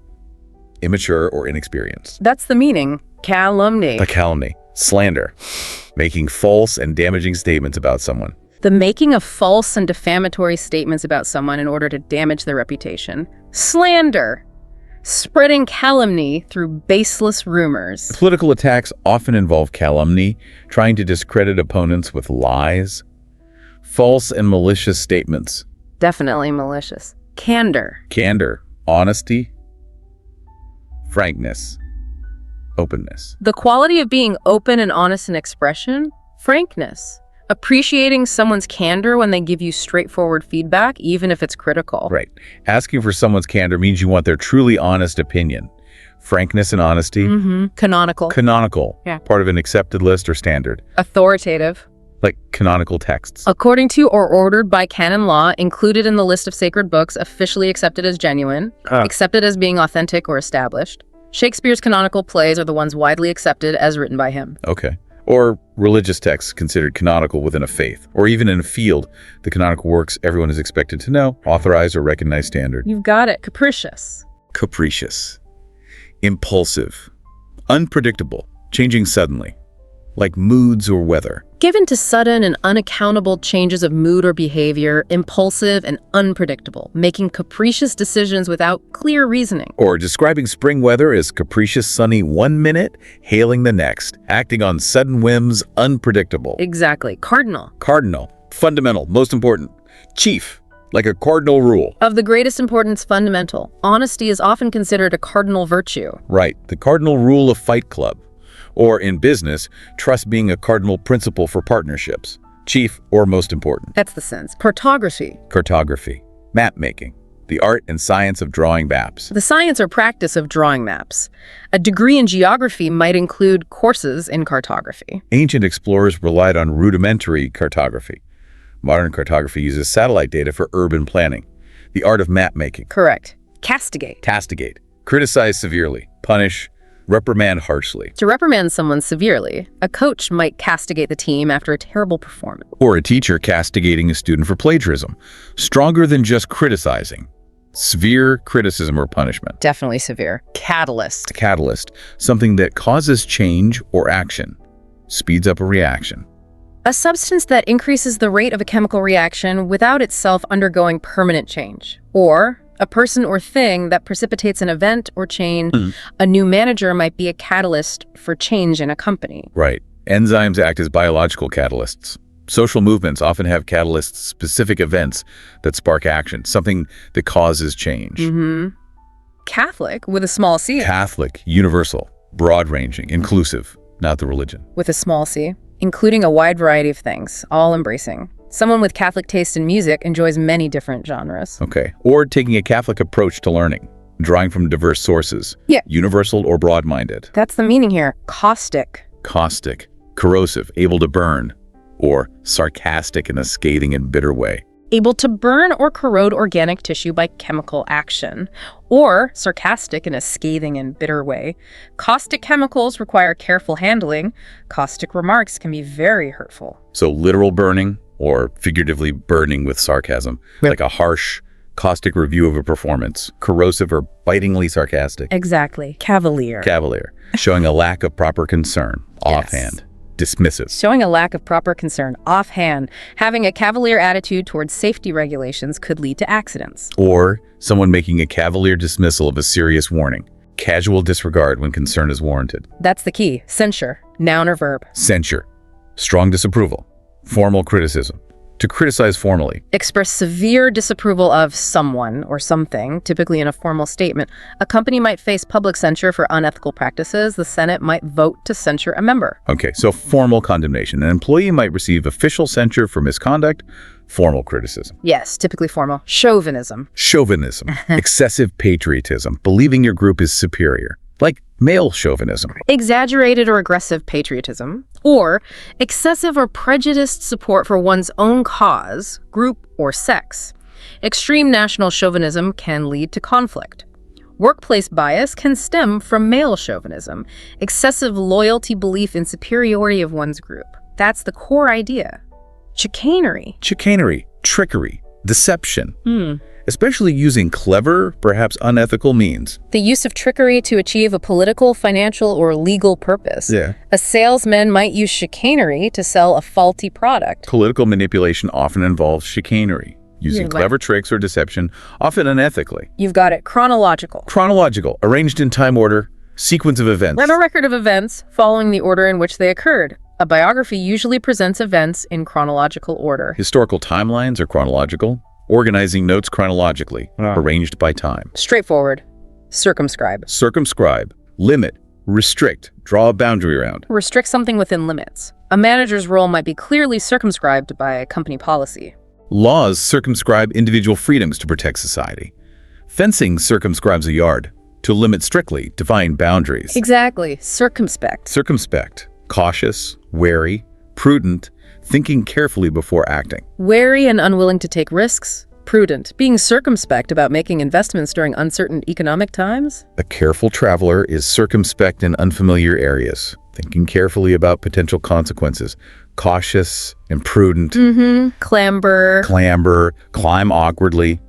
Immature or inexperienced. That's the meaning. Calumny. A calumny. Slander. Making false and damaging statements about someone. The making of false and defamatory statements about someone in order to damage their reputation. Slander. Spreading calumny through baseless rumors. Political attacks often involve calumny, trying to discredit opponents with lies. False and malicious statements. Definitely malicious. Candor. Candor. Honesty. Frankness. Openness. The quality of being open and honest in expression. Frankness. Appreciating someone's candor when they give you straightforward feedback, even if it's critical. Right. Asking for someone's candor means you want their truly honest opinion. Frankness and honesty. Canonical. Canonical. Yeah. Part of an accepted list or standard. Authoritative. Like canonical texts. According to or ordered by canon law, included in the list of sacred books, officially accepted as genuine, accepted as being authentic or established. Shakespeare's canonical plays are the ones widely accepted as written by him. Okay. Or religious texts considered canonical within a faith, or even in a field, the canonical works everyone is expected to know, authorized or recognized standard. You've got it. Capricious. Capricious. Impulsive. Unpredictable. Changing suddenly. Like moods or weather. Given to sudden and unaccountable changes of mood or behavior, impulsive and unpredictable, making capricious decisions without clear reasoning. Or describing spring weather as capricious sunny one minute, hailing the next, acting on sudden whims, unpredictable. Exactly. Cardinal. Cardinal. Fundamental. Most important. Chief. Like a cardinal rule. Of the greatest importance, fundamental. Honesty is often considered a cardinal virtue. Right. The cardinal rule of Fight Club. Or in business, trust being a cardinal principle for partnerships. Chief or most important. That's the sense. Cartography. Cartography. Map making. The art and science of drawing maps. The science or practice of drawing maps. A degree in geography might include courses in cartography. Ancient explorers relied on rudimentary cartography. Modern cartography uses satellite data for urban planning. The art of map making. Correct. Castigate. Castigate. Criticize severely. Punish. Reprimand harshly. To reprimand someone severely, a coach might castigate the team after a terrible performance. Or a teacher castigating a student for plagiarism. Stronger than just criticizing. Severe criticism or punishment. Definitely severe. Catalyst. Catalyst. Something that causes change or action. Speeds up a reaction. A substance that increases the rate of a chemical reaction without itself undergoing permanent change. Or a person or thing that precipitates an event or change. A new manager might be a catalyst for change in a company. Right. Enzymes act as biological catalysts. Social movements often have catalysts, specific events that spark action, something that causes change. Catholic, with a small c. Catholic, universal, broad-ranging, inclusive, not the religion. With a small c, including a wide variety of things, all embracing. Someone with Catholic taste in music enjoys many different genres. Okay. Or taking a Catholic approach to learning, drawing from diverse sources. Yeah. Universal or broad-minded. That's the meaning here. Caustic. Caustic, corrosive, able to burn, or sarcastic in a scathing and bitter way. able to burn or corrode organic tissue by chemical action. Or, sarcastic in a scathing and bitter way, caustic chemicals require careful handling. Caustic remarks can be very hurtful. So literal burning, or figuratively burning with sarcasm, like a harsh, caustic review of a performance, corrosive or bitingly sarcastic. Exactly. Cavalier. Cavalier, showing a lack of proper concern, offhand, dismissive. Showing a lack of proper concern, offhand. Having a cavalier attitude towards safety regulations could lead to accidents. Or someone making a cavalier dismissal of a serious warning, casual disregard when concern is warranted. That's the key. Censure, noun or verb. Censure, strong disapproval, formal criticism, to criticize formally. Express severe disapproval of someone or something, typically in a formal statement. A company might face public censure for unethical practices. The Senate might vote to censure a member. Okay, so formal condemnation. An employee might receive official censure for misconduct, formal criticism. Yes, typically formal. Chauvinism. Chauvinism, excessive patriotism, believing your group is superior, like male chauvinism. Exaggerated or aggressive patriotism. Or excessive or prejudiced support for one's own cause, group, or sex. Extreme national chauvinism can lead to conflict. Workplace bias can stem from male chauvinism, excessive loyalty belief in superiority of one's group. That's the core idea. Chicanery. Chicanery, trickery, deception. Especially using clever, perhaps unethical means. The use of trickery to achieve a political, financial, or legal purpose. Yeah. A salesman might use chicanery to sell a faulty product. Political manipulation often involves chicanery, using Yeah, clever tricks or deception, often unethically. You've got it. Chronological. Chronological, arranged in time order, sequence of events. A record of events following the order in which they occurred. A biography usually presents events in chronological order. Historical timelines are chronological. Organizing notes chronologically, arranged by time. Straightforward. Circumscribe. Circumscribe, limit, restrict, draw a boundary around. Restrict something within limits. A manager's role might be clearly circumscribed by company policy. Laws circumscribe individual freedoms to protect society. Fencing circumscribes a yard to limit strictly defined boundaries. Exactly. Circumspect. Circumspect, cautious, wary, prudent, thinking carefully before acting. Wary and unwilling to take risks. Prudent. Being circumspect about making investments during uncertain economic times. A careful traveler is circumspect in unfamiliar areas, thinking carefully about potential consequences. Cautious and prudent. Clamber. Clamber, climb awkwardly,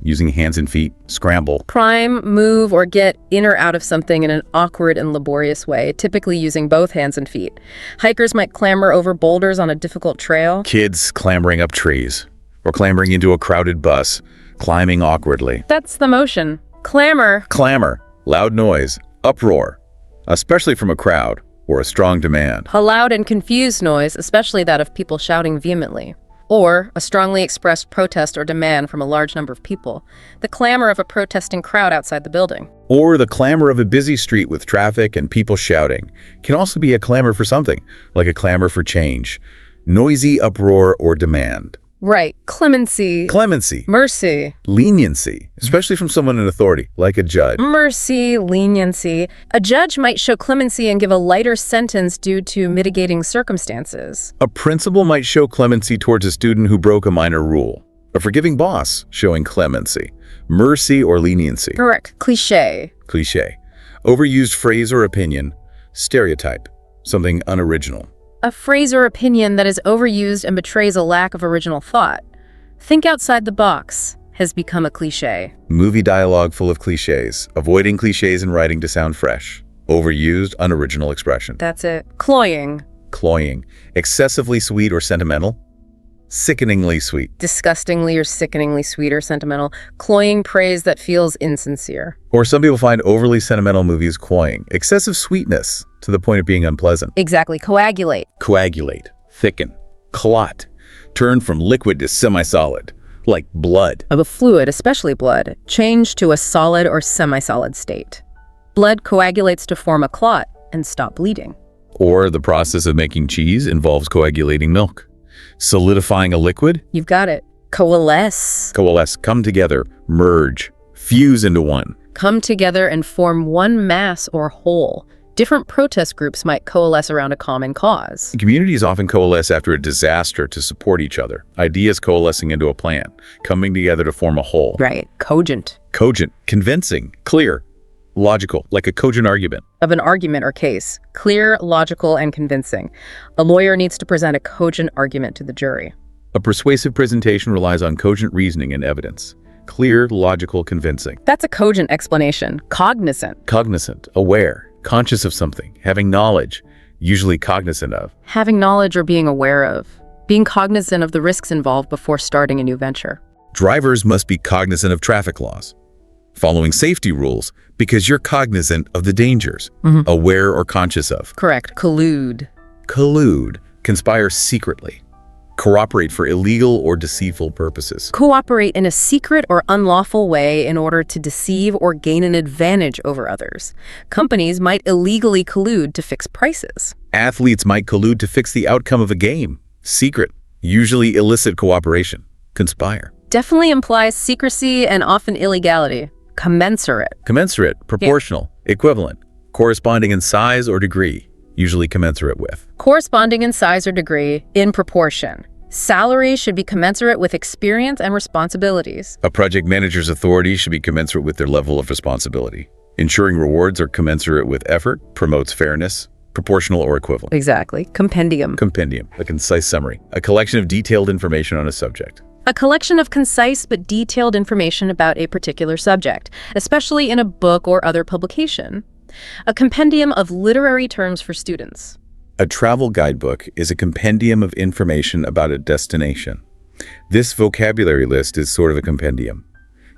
using hands and feet, scramble. Prime, move, or get in or out of something in an awkward and laborious way, typically using both hands and feet. Hikers might clamber over boulders on a difficult trail. Kids clambering up trees, or clambering into a crowded bus, climbing awkwardly. That's the motion. Clamor. Clamor, loud noise, uproar, especially from a crowd or a strong demand. A loud and confused noise, especially that of people shouting vehemently. Or a strongly expressed protest or demand from a large number of people. The clamor of a protesting crowd outside the building. Or the clamor of a busy street with traffic and people shouting can also be a clamor for something, like a clamor for change. Noisy uproar or demand. Right. Clemency. Clemency. Mercy. Leniency, especially from someone in authority, like a judge. Mercy, leniency. A judge might show clemency and give a lighter sentence due to mitigating circumstances. A principal might show clemency towards a student who broke a minor rule. A forgiving boss showing clemency. Mercy or leniency. Correct. Cliché. Cliché. Overused phrase or opinion. Stereotype. Something unoriginal. A phrase or opinion that is overused and betrays a lack of original thought. Think outside the box has become a cliché. Movie dialogue full of cliches. Avoiding cliches in writing to sound fresh. Overused, unoriginal expression. That's it. Cloying. Cloying. Excessively sweet or sentimental. Sickeningly sweet. Disgustingly or sickeningly sweet or sentimental. Cloying praise that feels insincere. Or some people find overly sentimental movies cloying. Excessive sweetness to the point of being unpleasant. Exactly. Coagulate. Coagulate. Thicken. Clot. Turn from liquid to semi-solid. Like blood. Of a fluid, especially blood, change to a solid or semi-solid state. Blood coagulates to form a clot and stop bleeding. Or the process of making cheese involves coagulating milk. Solidifying a liquid. You've got it. Coalesce. Coalesce. Come together. Merge. Fuse into one. Come together and form one mass or whole. Different protest groups might coalesce around a common cause. Communities often coalesce after a disaster to support each other. Ideas coalescing into a plan, coming together to form a whole. Right. Cogent. Cogent, convincing, clear, logical, like a cogent argument. Of an argument or case. Clear, logical, and convincing. A lawyer needs to present a cogent argument to the jury. A persuasive presentation relies on cogent reasoning and evidence. Clear, logical, convincing. That's a cogent explanation. Cognizant. Cognizant, aware, conscious of something, having knowledge, usually cognizant of. Having knowledge or being aware of. Being cognizant of the risks involved before starting a new venture. Drivers must be cognizant of traffic laws. Following safety rules because you're cognizant of the dangers, aware or conscious of. Correct. Collude. Collude, conspire secretly. Cooperate for illegal or deceitful purposes. Cooperate in a secret or unlawful way in order to deceive or gain an advantage over others. Companies might illegally collude to fix prices. Athletes might collude to fix the outcome of a game. Secret, usually illicit cooperation. Conspire. Definitely implies secrecy and often illegality. Commensurate. Commensurate, proportional, equivalent, corresponding in size or degree, usually commensurate with. Corresponding in size or degree, in proportion. Salary should be commensurate with experience and responsibilities. A project manager's authority should be commensurate with their level of responsibility. Ensuring rewards are commensurate with effort, promotes fairness, proportional or equivalent. Exactly. Compendium. Compendium, a concise summary, a collection of detailed information on a subject. A collection of concise but detailed information about a particular subject, especially in a book or other publication. A compendium of literary terms for students. A travel guidebook is a compendium of information about a destination. This vocabulary list is sort of a compendium.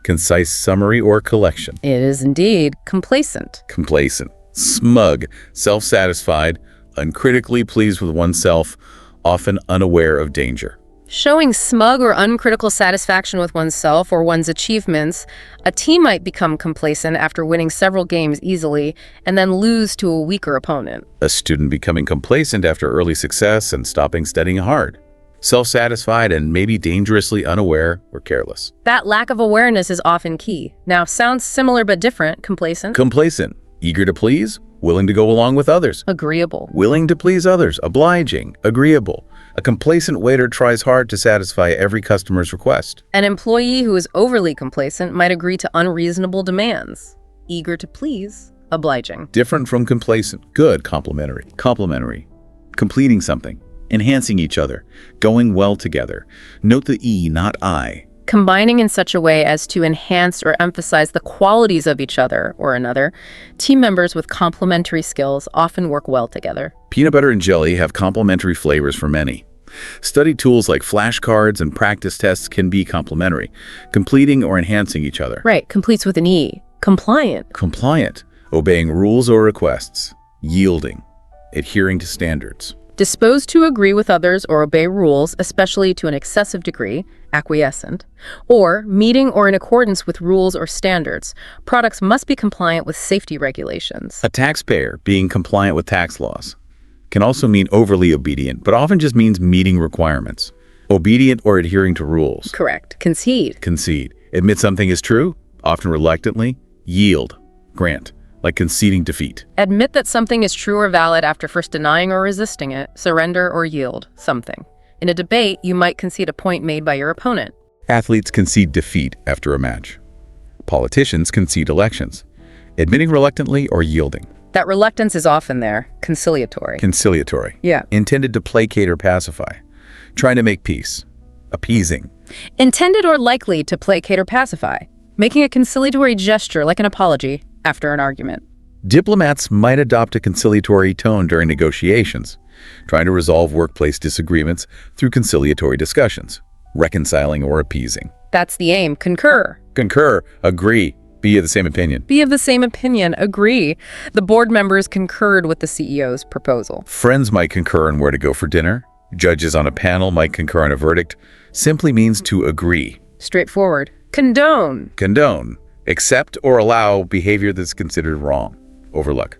Concise summary or collection. It is indeed complacent. Complacent, smug, self-satisfied, uncritically pleased with oneself, often unaware of danger. Showing smug or uncritical satisfaction with oneself or one's achievements, a team might become complacent after winning several games easily and then lose to a weaker opponent. A student becoming complacent after early success and stopping studying hard. Self-satisfied and maybe dangerously unaware or careless. That lack of awareness is often key. Now, sounds similar but different. Complacent. Complacent, eager to please, willing to go along with others. Agreeable. Willing to please others, obliging, agreeable. A complacent waiter tries hard to satisfy every customer's request. An employee who is overly complacent might agree to unreasonable demands. Eager to please, obliging. Different from complacent, good, complimentary. Complementary, completing something, enhancing each other, going well together. Note the E, not I. Combining in such a way as to enhance or emphasize the qualities of each other or another. Team members with complementary skills often work well together. Peanut butter and jelly have complementary flavors for many. Study tools like flashcards and practice tests can be complementary, completing or enhancing each other. Right, completes with an E. Compliant. Compliant, obeying rules or requests. Yielding, adhering to standards. Disposed to agree with others or obey rules, especially to an excessive degree, acquiescent, or meeting or in accordance with rules or standards. Products must be compliant with safety regulations. A taxpayer being compliant with tax laws can also mean overly obedient, but often just means meeting requirements. Obedient or adhering to rules. Correct. Concede. Concede. Admit something is true, often reluctantly. Yield. Grant. Like conceding defeat. Admit that something is true or valid after first denying or resisting it. Surrender or yield something. In a debate, you might concede a point made by your opponent. Athletes concede defeat after a match. Politicians concede elections. Admitting reluctantly or yielding. That reluctance is often there. Conciliatory. Conciliatory. Yeah. Intended to placate or pacify. Trying to make peace. Appeasing. Intended or likely to placate or pacify. Making a conciliatory gesture like an apology after an argument. Diplomats might adopt a conciliatory tone during negotiations, trying to resolve workplace disagreements through conciliatory discussions, reconciling or appeasing. That's the aim. Concur. Concur, agree, be of the same opinion. Be of the same opinion. Agree. The board members concurred with the CEO's proposal. Friends might concur on where to go for dinner. Judges on a panel might concur on a verdict. Simply means to agree. Straightforward. Condone. Condone. Accept or allow behavior that's considered wrong. Overlook.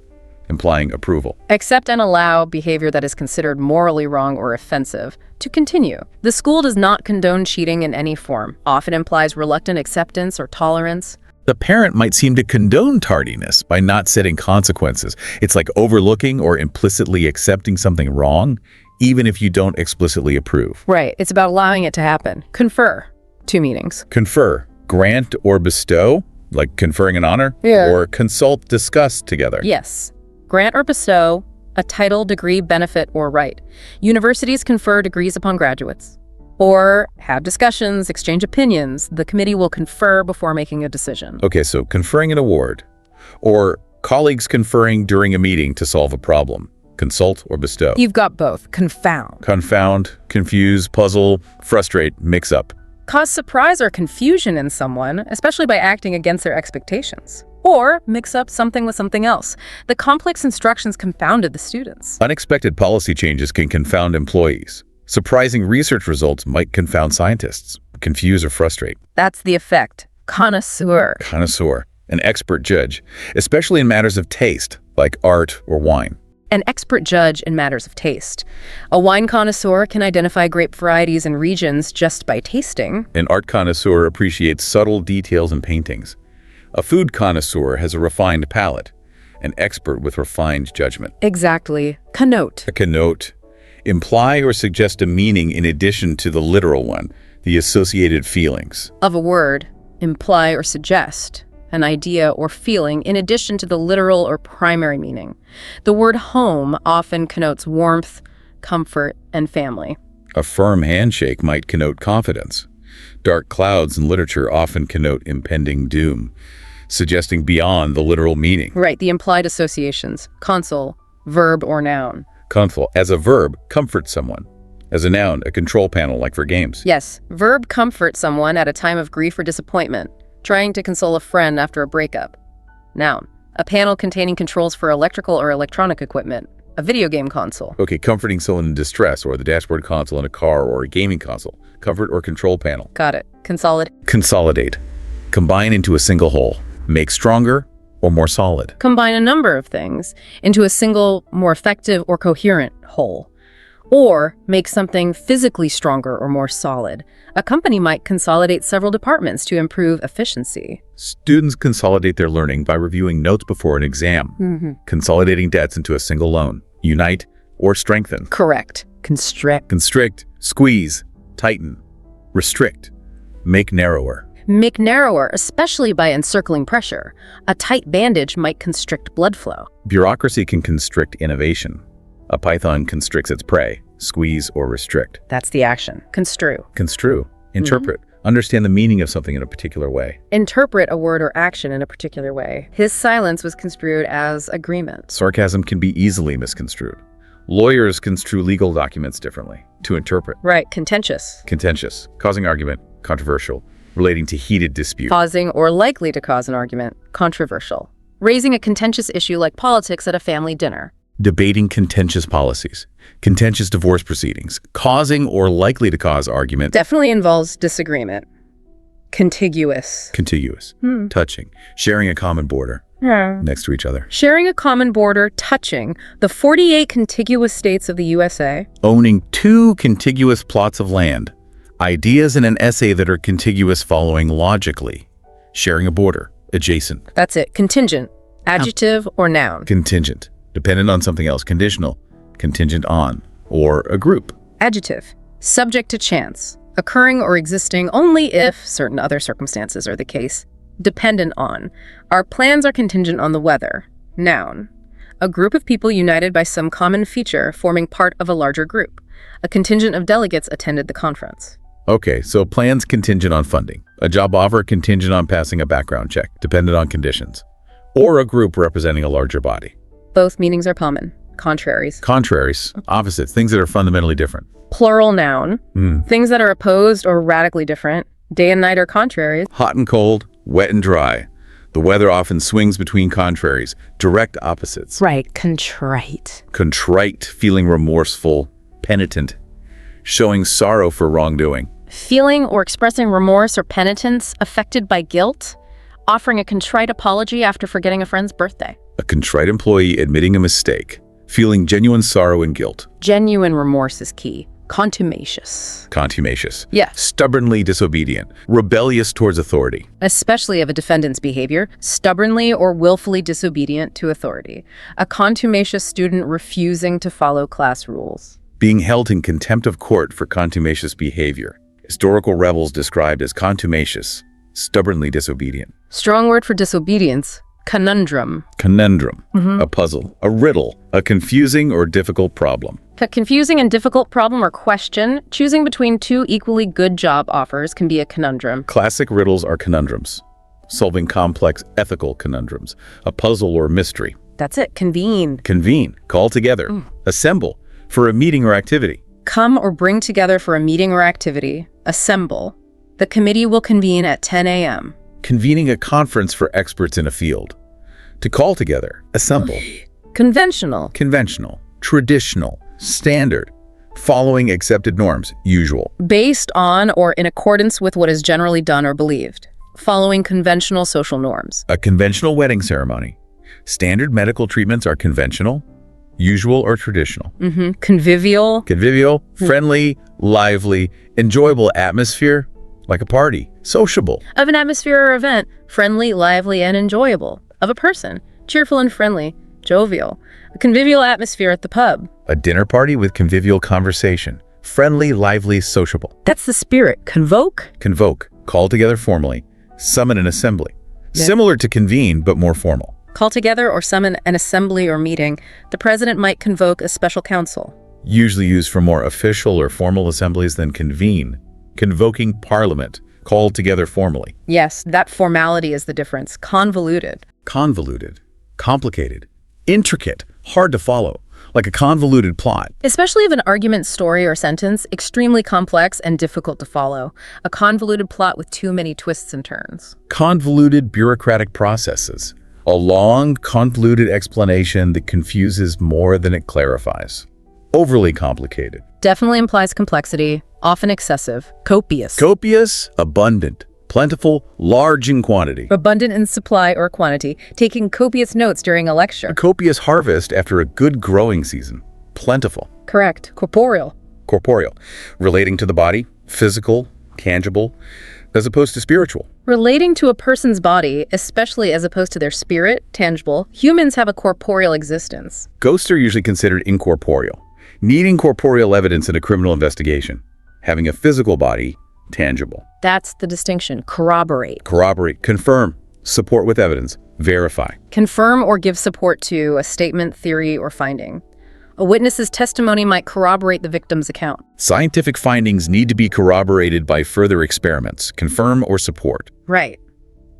Implying approval. Accept and allow behavior that is considered morally wrong or offensive. To continue. The school does not condone cheating in any form. Often implies reluctant acceptance or tolerance. The parent might seem to condone tardiness by not setting consequences. It's like overlooking or implicitly accepting something wrong, even if you don't explicitly approve. Right. It's about allowing it to happen. Confer. 2 meanings. Confer, grant or bestow, like conferring an honor, or consult, discuss together. Yes. Grant or bestow a title, degree, benefit, or right. Universities confer degrees upon graduates. Or have discussions, exchange opinions. The committee will confer before making a decision. Okay, so conferring an award, or colleagues conferring during a meeting to solve a problem. Consult or bestow. You've got both. Confound. Confound, confuse, puzzle, frustrate, mix up. Cause surprise or confusion in someone, especially by acting against their expectations. Or mix up something with something else. The complex instructions confounded the students. Unexpected policy changes can confound employees. Surprising research results might confound scientists, confuse or frustrate. That's the effect. Connoisseur. Connoisseur, an expert judge, especially in matters of taste, like art or wine. An expert judge in matters of taste. A wine connoisseur can identify grape varieties and regions just by tasting. An art connoisseur appreciates subtle details in paintings. A food connoisseur has a refined palate, an expert with refined judgment. Exactly. Connote. A connote. Imply or suggest a meaning in addition to the literal one, the associated feelings. Of a word, imply or suggest an idea or feeling in addition to the literal or primary meaning. The word home often connotes warmth, comfort, and family. A firm handshake might connote confidence. Dark clouds in literature often connote impending doom, suggesting beyond the literal meaning. Right, the implied associations. Console, verb or noun. Console, as a verb, comfort someone. As a noun, a control panel like for games. Yes, verb comfort someone at a time of grief or disappointment, trying to console a friend after a breakup. Noun, a panel containing controls for electrical or electronic equipment. A video game console. Okay, comforting someone in distress, or the dashboard console in a car or a gaming console. Comfort or control panel. Got it. Consolidate. Consolidate. Combine into a single whole. Make stronger or more solid. Combine a number of things into a single, more effective or coherent whole. Or make something physically stronger or more solid. A company might consolidate several departments to improve efficiency. Students consolidate their learning by reviewing notes before an exam. Consolidating debts into a single loan. Unite or strengthen. Correct. Constrict. Constrict, squeeze, tighten, restrict, make narrower. Make narrower, especially by encircling pressure. A tight bandage might constrict blood flow. Bureaucracy can constrict innovation. A python constricts its prey, squeeze or restrict. That's the action. Construe. Construe, interpret, understand the meaning of something in a particular way. Interpret a word or action in a particular way. His silence was construed as agreement. Sarcasm can be easily misconstrued. Lawyers construe legal documents differently. To interpret. Right. Contentious. Contentious, causing argument, controversial, relating to heated dispute. Causing or likely to cause an argument. Controversial. Raising a contentious issue like politics at a family dinner. Debating contentious policies, contentious divorce proceedings, causing or likely to cause argument. Definitely involves disagreement. Contiguous. Contiguous, touching, sharing a common border, next to each other. Sharing a common border, touching the 48 contiguous states of the USA. Owning 2 contiguous plots of land. Ideas in an essay that are contiguous following logically. Sharing a border, adjacent. That's it. Contingent. Adjective or noun. Contingent. Dependent on something else. Conditional. Contingent on. Or a group. Adjective. Subject to chance. Occurring or existing only if certain other circumstances are the case. Dependent on. Our plans are contingent on the weather. Noun. A group of people united by some common feature forming part of a larger group. A contingent of delegates attended the conference. Okay, so plans contingent on funding. A job offer contingent on passing a background check, dependent on conditions. Or a group representing a larger body. Both meanings are common. Contraries. Contraries, opposites, things that are fundamentally different. Plural noun. Things that are opposed or radically different. Day and night are contraries. Hot and cold, wet and dry. The weather often swings between contraries, direct opposites. Right. Contrite. Contrite, feeling remorseful, penitent, showing sorrow for wrongdoing. Feeling or expressing remorse or penitence affected by guilt. Offering a contrite apology after forgetting a friend's birthday. A contrite employee admitting a mistake, feeling genuine sorrow and guilt. Genuine remorse is key. Contumacious. Contumacious. Yes. Stubbornly disobedient. Rebellious towards authority. Especially of a defendant's behavior, stubbornly or willfully disobedient to authority. A contumacious student refusing to follow class rules. Being held in contempt of court for contumacious behavior. Historical rebels described as contumacious, stubbornly disobedient. Strong word for disobedience. Conundrum. Conundrum. A puzzle. A riddle. A confusing or difficult problem. A confusing and difficult problem or question, choosing between two equally good job offers can be a conundrum. Classic riddles are conundrums. Solving complex ethical conundrums. A puzzle or mystery. That's it. Convene. Convene. Call together. Assemble. For a meeting or activity. Come or bring together for a meeting or activity. Assemble. The committee will convene at 10 a.m. Convening a conference for experts in a field. To call together. Assemble. Conventional. Conventional. Traditional. Standard. Following accepted norms. Usual. Based on or in accordance with what is generally done or believed. Following conventional social norms. A conventional wedding ceremony. Standard medical treatments are conventional, usual, or traditional. Convivial. Convivial, friendly, lively, enjoyable atmosphere, like a party. Sociable. Of an atmosphere or event. Friendly, lively, and enjoyable. Of a person. Cheerful and friendly. Jovial. A convivial atmosphere at the pub. A dinner party with convivial conversation. Friendly, lively, sociable. That's the spirit. Convoke. Convoke. Call together formally. Summon an assembly. Similar to convene, but more formal. Call together or summon an assembly or meeting. The president might convoke a special council. Usually used for more official or formal assemblies than convene. Convoking parliament. Called together formally. Yes, that formality is the difference. Convoluted. Convoluted. Complicated. Intricate. Hard to follow. Like a convoluted plot. Especially if an argument, story, or sentence, extremely complex and difficult to follow. A convoluted plot with too many twists and turns. Convoluted bureaucratic processes. A long, convoluted explanation that confuses more than it clarifies. Overly complicated. Definitely implies complexity, often excessive. Copious. Copious, abundant, plentiful, large in quantity. Abundant in supply or quantity, taking copious notes during a lecture. A copious harvest after a good growing season. Plentiful. Correct. Corporeal. Corporeal. Relating to the body, physical, tangible, as opposed to spiritual. Relating to a person's body, especially as opposed to their spirit, tangible, humans have a corporeal existence. Ghosts are usually considered incorporeal, needing corporeal evidence in a criminal investigation. Having a physical body, tangible. That's the distinction. Corroborate. Corroborate, confirm, support with evidence, verify. Confirm or give support to a statement, theory, or finding. A witness's testimony might corroborate the victim's account. Scientific findings need to be corroborated by further experiments, confirm or support. Right.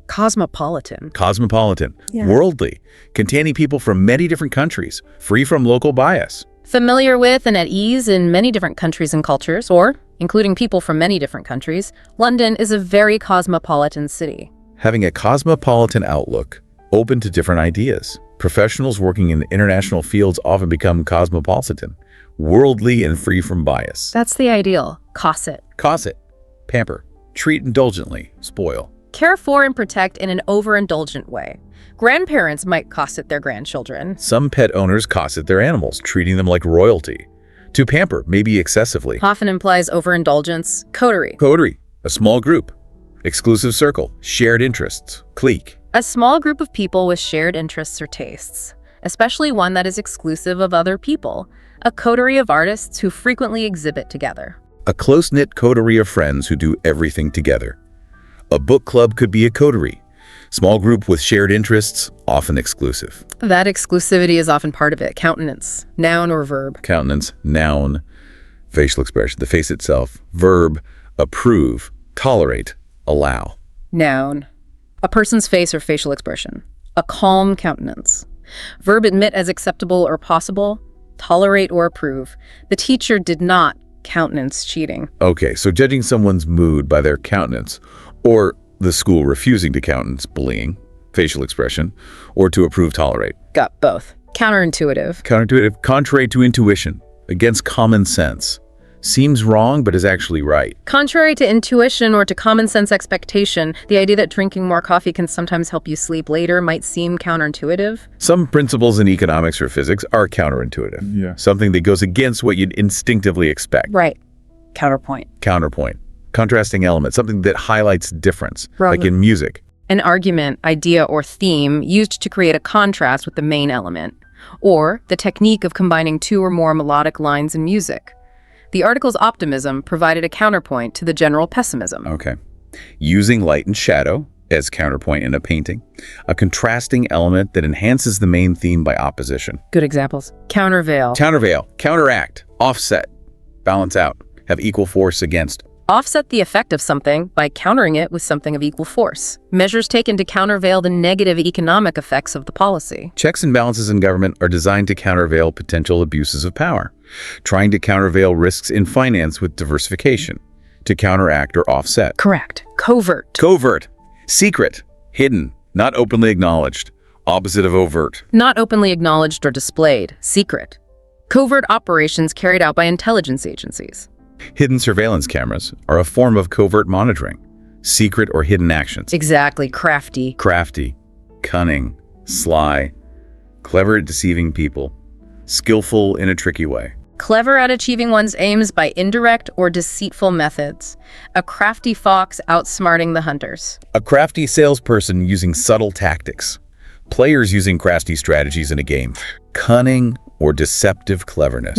Cosmopolitan. Cosmopolitan, worldly, containing people from many different countries, free from local bias. Familiar with and at ease in many different countries and cultures, or including people from many different countries, London is a very cosmopolitan city. Having a cosmopolitan outlook, open to different ideas. Professionals working in international fields often become cosmopolitan, worldly and free from bias. That's the ideal. Cosset. Cosset, pamper, treat indulgently, spoil. Care for and protect in an overindulgent way. Grandparents might cosset their grandchildren. Some pet owners cosset their animals, treating them like royalty. To pamper, maybe excessively. Often implies overindulgence. Coterie. Coterie, a small group. Exclusive circle, shared interests, clique. A small group of people with shared interests or tastes, especially one that is exclusive of other people. A coterie of artists who frequently exhibit together. A close-knit coterie of friends who do everything together. A book club could be a coterie. Small group with shared interests, often exclusive. That exclusivity is often part of it. Countenance, noun or verb. Countenance, noun, facial expression, the face itself. Verb, approve, tolerate, allow. Noun, a person's face or facial expression. A calm countenance. Verb, admit as acceptable or possible. Tolerate or approve. The teacher did not countenance cheating. Okay, so judging someone's mood by their countenance, or the school refusing to countenance bullying, facial expression, or to approve, tolerate. Got both. Counterintuitive. Counterintuitive, contrary to intuition, against common sense. Seems wrong, but is actually right. Contrary to intuition or to common sense expectation, the idea that drinking more coffee can sometimes help you sleep later might seem counterintuitive. Some principles in economics or physics are counterintuitive. Yeah. Something that goes against what you'd instinctively expect. Right. Counterpoint. Counterpoint. Contrasting element, something that highlights difference, Right. like in music. An argument, idea, or theme used to create a contrast with the main element, or the technique of combining two or more melodic lines in music. The article's optimism provided a counterpoint to the general pessimism. Okay. Using light and shadow as counterpoint in a painting. A contrasting element that enhances the main theme by opposition. Good examples. Countervail. Countervail, counteract, offset, balance out, have equal force against. Offset the effect of something by countering it with something of equal force. Measures taken to countervail the negative economic effects of the policy. Checks and balances in government are designed to countervail potential abuses of power. Trying to countervail risks in finance with diversification. To counteract or offset. Correct. Covert. Covert, secret, hidden, not openly acknowledged. Opposite of overt. Not openly acknowledged or displayed. Secret. Covert operations carried out by intelligence agencies. Hidden surveillance cameras are a form of covert monitoring. Secret or hidden actions. Exactly. Crafty. Crafty, cunning, sly, clever at deceiving people, skillful in a tricky way. Clever at achieving one's aims by indirect or deceitful methods. A crafty fox outsmarting the hunters. A crafty salesperson using subtle tactics. Players using crafty strategies in a game. Cunning or deceptive cleverness.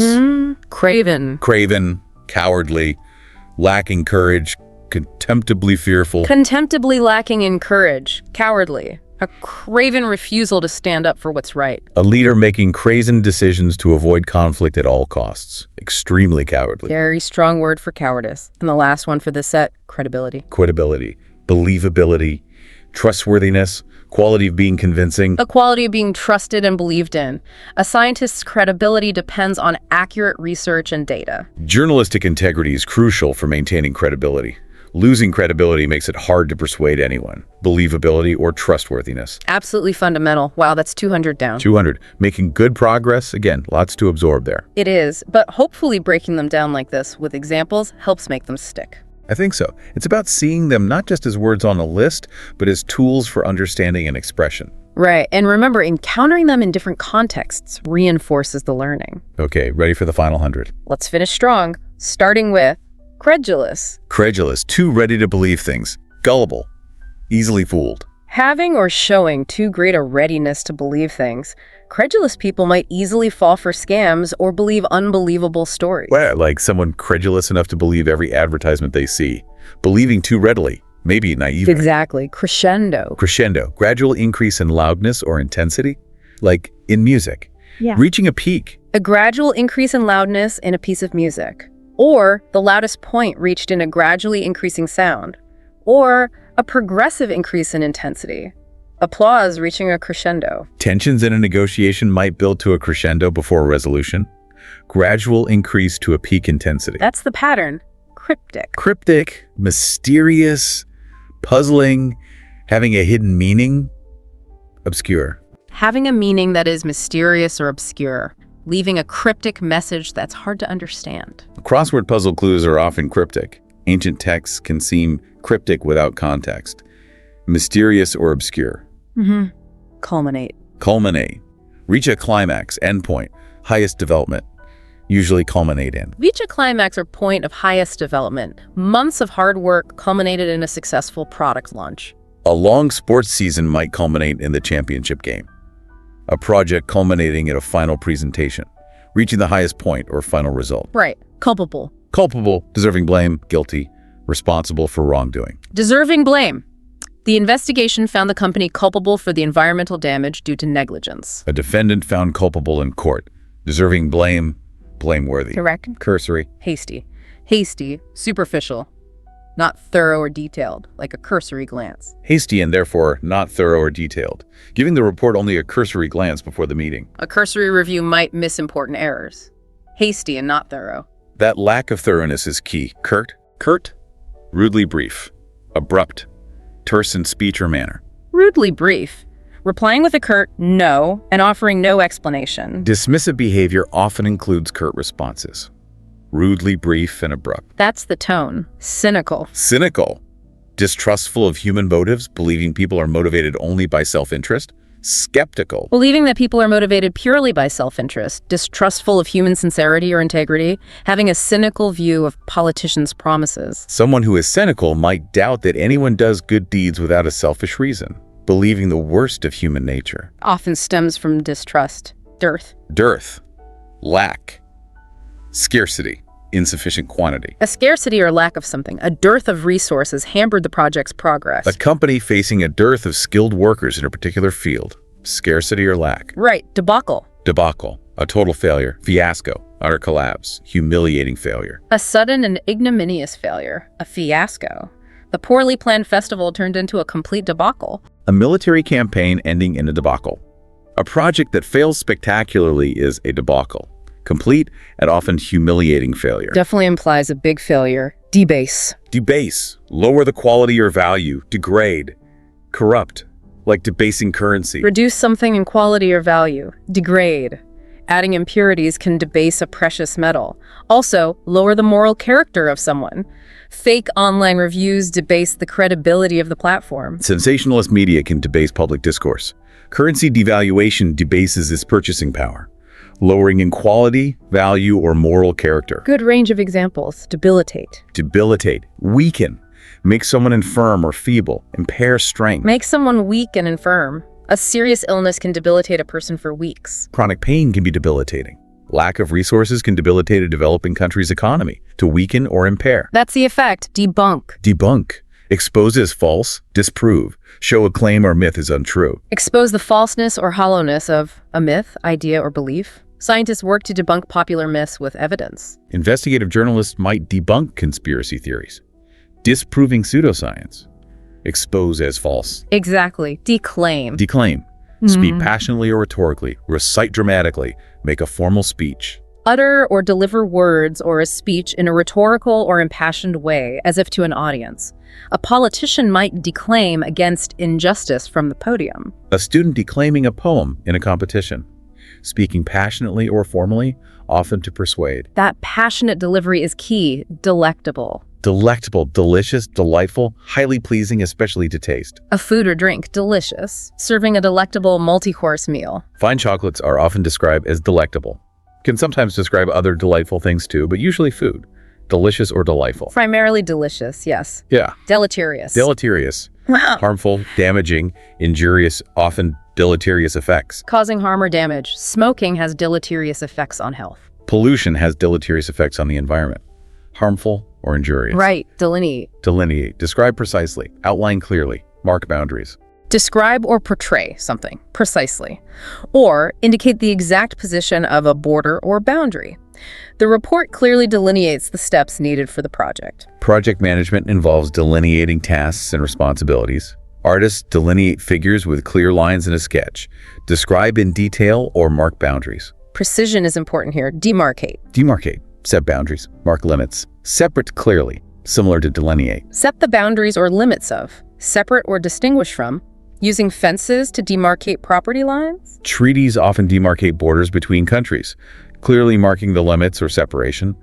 Craven. Craven, cowardly, lacking courage, contemptibly fearful. Contemptibly lacking in courage. Cowardly. A craven refusal to stand up for what's right. A leader making crazen decisions to avoid conflict at all costs. Extremely cowardly. Very strong word for cowardice. And the last one for this set, credibility. Credibility, believability, trustworthiness, quality of being convincing. The quality of being trusted and believed in. A scientist's credibility depends on accurate research and data. Journalistic integrity is crucial for maintaining credibility. Losing credibility makes it hard to persuade anyone. Believability or trustworthiness. Absolutely fundamental. Wow, that's 200 down. 200. Making good progress. Again, lots to absorb there. It is, but hopefully breaking them down like this with examples helps make them stick. I think so. It's about seeing them not just as words on a list, but as tools for understanding and expression. Right, and remember, encountering them in different contexts reinforces the learning. Okay, ready for the final 100. Let's finish strong, starting with credulous. Credulous, too ready to believe things. Gullible, easily fooled. Having or showing too great a readiness to believe things, credulous people might easily fall for scams or believe unbelievable stories. Well, like someone credulous enough to believe every advertisement they see. Believing too readily, maybe naively. Exactly. Crescendo. Crescendo, gradual increase in loudness or intensity, like in music. Yeah. Reaching a peak. A gradual increase in loudness in a piece of music. Or the loudest point reached in a gradually increasing sound. Or a progressive increase in intensity. Applause reaching a crescendo. Tensions in a negotiation might build to a crescendo before a resolution. Gradual increase to a peak intensity. That's the pattern. Cryptic. Cryptic, mysterious, puzzling, having a hidden meaning. Obscure. Having a meaning that is mysterious or obscure. Leaving a cryptic message that's hard to understand. Crossword puzzle clues are often cryptic. Ancient texts can seem cryptic without context. Mysterious or obscure. Culminate. Culminate. Reach a climax, endpoint, highest development. Usually culminate in. Reach a climax or point of highest development. Months of hard work culminated in a successful product launch. A long sports season might culminate in the championship game. A project culminating in a final presentation. Reaching the highest point or final result. Right. Culpable. Culpable, deserving blame, guilty, responsible for wrongdoing. Deserving blame. The investigation found the company culpable for the environmental damage due to negligence. A defendant found culpable in court. Deserving blame, blameworthy. Correct. Cursory. Hasty. Hasty. Superficial. Not thorough or detailed, like a cursory glance. Hasty and therefore not thorough or detailed. Giving the report only a cursory glance before the meeting. A cursory review might miss important errors. Hasty and not thorough. That lack of thoroughness is key. Curt, rudely brief, abrupt, terse in speech or manner. Rudely brief. Replying with a curt no and offering no explanation. Dismissive behavior often includes curt responses. Rudely brief and abrupt. That's the tone. Cynical. Cynical. Distrustful of human motives, believing people are motivated only by self-interest. Skeptical. Believing that people are motivated purely by self-interest, distrustful of human sincerity or integrity, having a cynical view of politicians' promises. Someone who is cynical might doubt that anyone does good deeds without a selfish reason, believing the worst of human nature. Often stems from distrust. Dearth. Dearth. Lack. Scarcity. Insufficient quantity. A scarcity or lack of something, a dearth of resources hampered the project's progress. A company facing a dearth of skilled workers in a particular field. Scarcity or lack. Right. Debacle. Debacle. A total failure. Fiasco. Utter collapse. Humiliating failure. A sudden and ignominious failure. A fiasco. The poorly planned festival turned into a complete debacle. A military campaign ending in a debacle. A project that fails spectacularly is a debacle. Complete and often humiliating failure. Definitely implies a big failure. Debase. Debase. Lower the quality or value. Degrade. Corrupt. Like debasing currency. Reduce something in quality or value. Degrade. Adding impurities can debase a precious metal. Also, lower the moral character of someone. Fake online reviews debase the credibility of the platform. Sensationalist media can debase public discourse. Currency devaluation debases its purchasing power, lowering in quality, value, or moral character. Good range of examples. Debilitate. Debilitate. Weaken. Make someone infirm or feeble. Impair strength. Make someone weak and infirm. A serious illness can debilitate a person for weeks. Chronic pain can be debilitating. Lack of resources can debilitate a developing country's economy, to weaken or impair. That's the effect. Debunk. Debunk. Expose as false. Disprove. Show a claim or myth is untrue. Expose the falseness or hollowness of a myth, idea, or belief. Scientists work to debunk popular myths with evidence. Investigative journalists might debunk conspiracy theories. Disproving pseudoscience. Expose as false. Exactly. Declaim. Declaim. Speak passionately or rhetorically. Recite dramatically. Make a formal speech. Utter or deliver words or a speech in a rhetorical or impassioned way, as if to an audience. A politician might declaim against injustice from the podium. A student declaiming a poem in a competition. Speaking passionately or formally, often to persuade. That passionate delivery is key. Delectable. Delectable, delicious, delightful, highly pleasing, especially to taste. A food or drink. Delicious. Serving a delectable multi-course meal. Fine chocolates are often described as delectable. Can sometimes describe other delightful things too, but usually food. Delicious or delightful. Primarily delicious, yes. Yeah. Deleterious. Deleterious. Harmful, damaging, injurious, often deleterious effects. Causing harm or damage. Smoking has deleterious effects on health. Pollution has deleterious effects on the environment. Harmful or injurious. Right. Delineate. Delineate. Describe precisely. Outline clearly. Mark boundaries. Describe or portray something precisely, or indicate the exact position of a border or boundary. The report clearly delineates the steps needed for the project. Project management involves delineating tasks and responsibilities. Artists delineate figures with clear lines in a sketch. Describe in detail or mark boundaries. Precision is important here. Demarcate. Demarcate. Set boundaries. Mark limits. Separate clearly. Similar to delineate. Set the boundaries or limits of. Separate or distinguish from. Using fences to demarcate property lines? Treaties often demarcate borders between countries, clearly marking the limits or separation.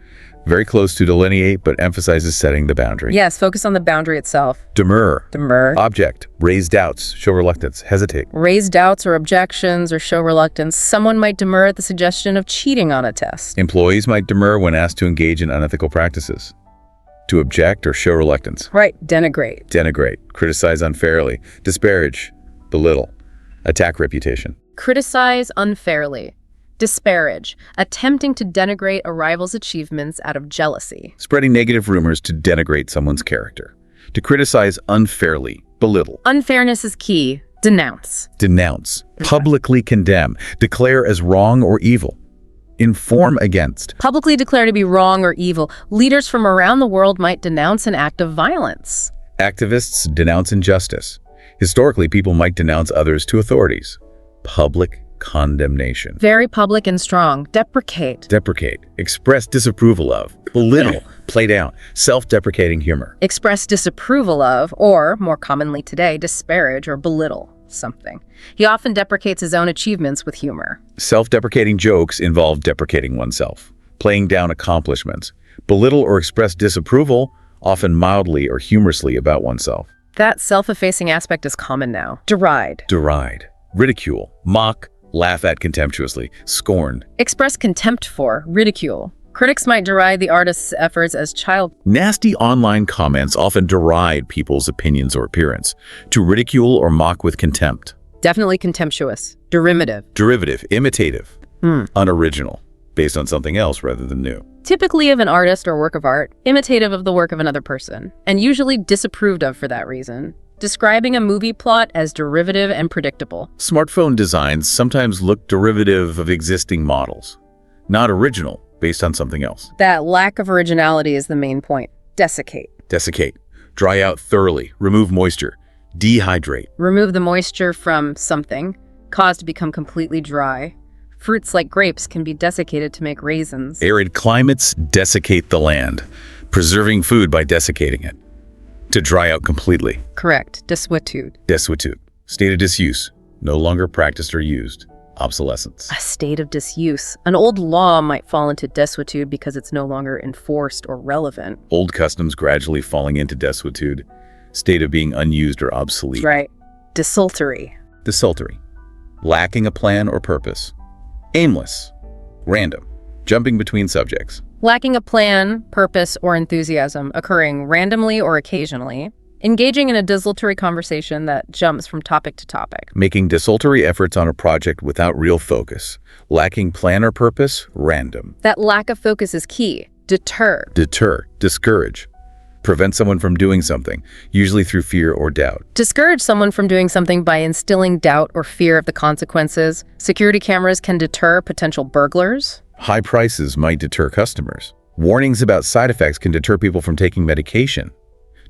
Very close to delineate, but emphasizes setting the boundary. Yes, focus on the boundary itself. Demur. Demur. Object. Raise doubts. Show reluctance. Hesitate. Raise doubts or objections or show reluctance. Someone might demur at the suggestion of cheating on a test. Employees might demur when asked to engage in unethical practices. To object or show reluctance. Right. Denigrate. Denigrate. Criticize unfairly. Disparage. Belittle. Attack reputation. Criticize unfairly. Disparage. Attempting to denigrate a rival's achievements out of jealousy. Spreading negative rumors to denigrate someone's character. To criticize unfairly. Belittle. Unfairness is key. Denounce. Denounce. Publicly condemn. Declare as wrong or evil. Inform against. Publicly declare to be wrong or evil. Leaders from around the world might denounce an act of violence. Activists denounce injustice. Historically, people might denounce others to authorities. Public condemnation. Very public and strong. Deprecate. Deprecate. Express disapproval of. Belittle. Play down. Self-deprecating humor. Express disapproval of, or, more commonly today, disparage or belittle something. He often deprecates his own achievements with humor. Self-deprecating jokes involve deprecating oneself. playing down accomplishments, belittle or express disapproval, often mildly or humorously about oneself. That self-effacing aspect is common now. Deride. Deride, ridicule, mock, laugh at contemptuously, scorn. Express contempt for, ridicule. Critics might deride the artist's efforts as child. Nasty online comments often deride people's opinions or appearance, to ridicule or mock with contempt. Definitely contemptuous. Derivative. Derivative, imitative, unoriginal, based on something else rather than new. Typically of an artist or work of art, imitative of the work of another person, and usually disapproved of for that reason. Describing a movie plot as derivative and predictable. Smartphone designs sometimes look derivative of existing models, not original, based on something else. That lack of originality is the main point. Desiccate. Desiccate, dry out thoroughly, remove moisture, dehydrate. Remove the moisture from something, cause to become completely dry. Fruits like grapes can be desiccated to make raisins. Arid climates desiccate the land, preserving food by desiccating it. To dry out completely. Correct. Desuetude. Desuetude, state of disuse, no longer practiced or used. Obsolescence. A state of disuse. An old law might fall into desuetude because it's no longer enforced or relevant. Old customs gradually falling into desuetude, state of being unused or obsolete. Right. Desultory. Desultory, lacking a plan or purpose. Aimless, random, jumping between subjects. Lacking a plan, purpose, or enthusiasm, occurring randomly or occasionally. Engaging in a desultory conversation that jumps from topic to topic. Making desultory efforts on a project without real focus. Lacking plan or purpose, random. That lack of focus is key. Deter. Deter, discourage. Prevent someone from doing something, usually through fear or doubt. Discourage someone from doing something by instilling doubt or fear of the consequences. Security cameras can deter potential burglars. High prices might deter customers. Warnings about side effects can deter people from taking medication.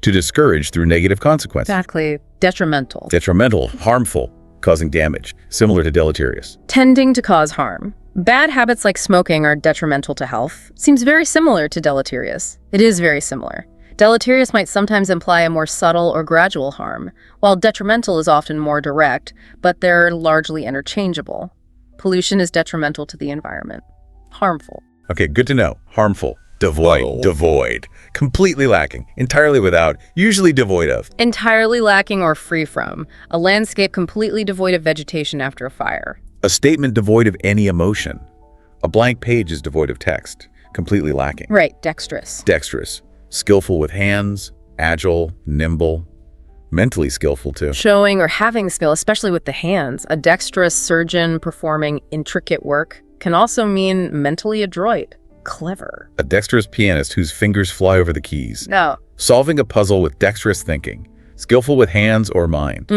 To discourage through negative consequences. Exactly. Detrimental. Detrimental, harmful, causing damage, similar to deleterious. Tending to cause harm. Bad habits like smoking are detrimental to health. Seems very similar to deleterious. It is very similar. Deleterious might sometimes imply a more subtle or gradual harm, while detrimental is often more direct, but they're largely interchangeable. Pollution is detrimental to the environment. Harmful. Okay, good to know. Harmful. Devoid. Devoid. Completely lacking. Entirely without. Usually devoid of. Entirely lacking or free from. A landscape completely devoid of vegetation after a fire. A statement devoid of any emotion. A blank page is devoid of text. Completely lacking. Right. Dexterous. Dexterous. Skillful with hands. Agile. Nimble. Mentally skillful too. Showing or having skill, especially with the hands. A dexterous surgeon performing intricate work can also mean mentally adroit. Clever. A dexterous pianist whose fingers fly over the keys. No. Solving a puzzle with dexterous thinking. Skillful with hands or mind.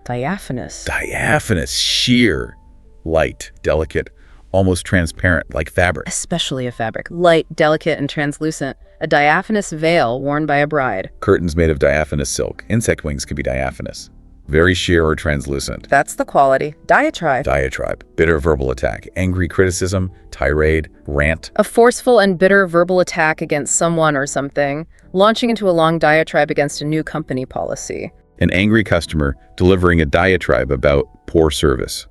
Diaphanous. Diaphanous. Sheer. Light. Delicate. Almost transparent, like fabric. Especially a fabric. Light, delicate, and translucent. A diaphanous veil worn by a bride. Curtains made of diaphanous silk. Insect wings can be diaphanous. Very sheer or translucent. That's the quality. Diatribe. Diatribe. Bitter verbal attack. Angry criticism. Tirade. Rant. A forceful and bitter verbal attack against someone or something, launching into a long diatribe against a new company policy. An angry customer delivering a diatribe about poor service.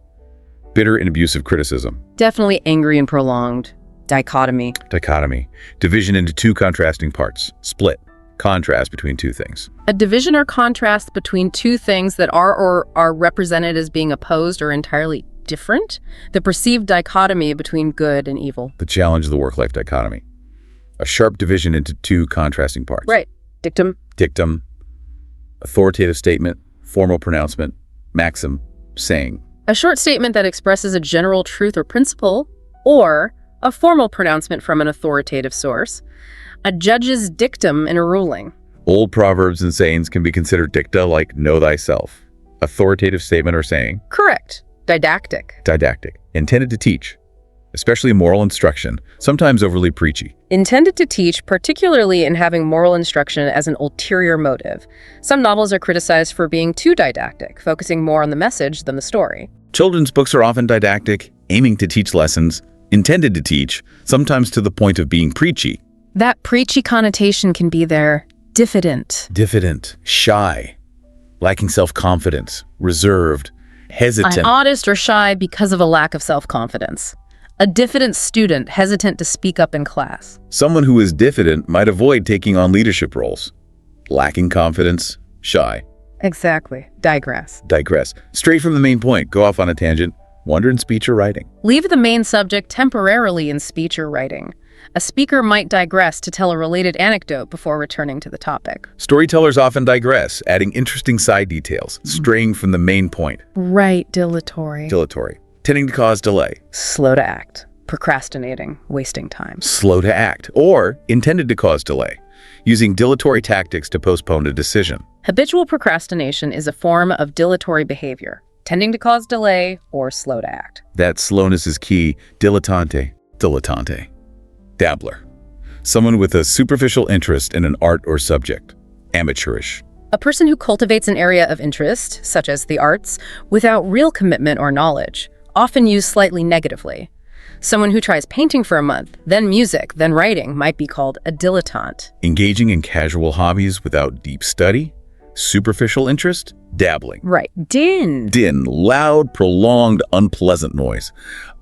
Bitter and abusive criticism. Definitely angry and prolonged. Dichotomy. Dichotomy. Division into two contrasting parts. Split. Contrast between two things. A division or contrast between two things that are or are represented as being opposed or entirely different. The perceived dichotomy between good and evil. The challenge of the work-life dichotomy. A sharp division into two contrasting parts. Right. Dictum. Dictum. Authoritative statement. Formal pronouncement. Maxim. Saying. A short statement that expresses a general truth or principle, or a formal pronouncement from an authoritative source. A judge's dictum in a ruling. Old proverbs and sayings can be considered dicta, like know thyself. Authoritative statement or saying. Correct. Didactic. Didactic. Intended to teach, especially moral instruction, sometimes overly preachy. Intended to teach, particularly in having moral instruction as an ulterior motive. Some novels are criticized for being too didactic, focusing more on the message than the story. Children's books are often didactic, aiming to teach lessons, intended to teach, sometimes to the point of being preachy. That preachy connotation can be there. Diffident. Diffident, shy, lacking self-confidence, reserved, hesitant. Modest or shy because of a lack of self-confidence. A diffident student hesitant to speak up in class. Someone who is diffident might avoid taking on leadership roles. Lacking confidence, shy. Exactly. Digress. Digress. Straight from the main point, go off on a tangent. Wonder in speech or writing. Leave the main subject temporarily in speech or writing. A speaker might digress to tell a related anecdote before returning to the topic. Storytellers often digress, adding interesting side details, straying from the main point. Right. Dilatory. Dilatory. Tending to cause delay. Slow to act. Procrastinating. Wasting time. Slow to act, or intended to cause delay, using dilatory tactics to postpone a decision. Habitual procrastination is a form of dilatory behavior, tending to cause delay or slow to act. That slowness is key. Dilettante. Dilettante. Dabbler. Someone with a superficial interest in an art or subject. Amateurish. A person who cultivates an area of interest, such as the arts, without real commitment or knowledge, often used slightly negatively. Someone who tries painting for a month, then music, then writing might be called a dilettante. Engaging in casual hobbies without deep study. Superficial interest. Dabbling. Right. Din. Din. Loud, prolonged, unpleasant noise.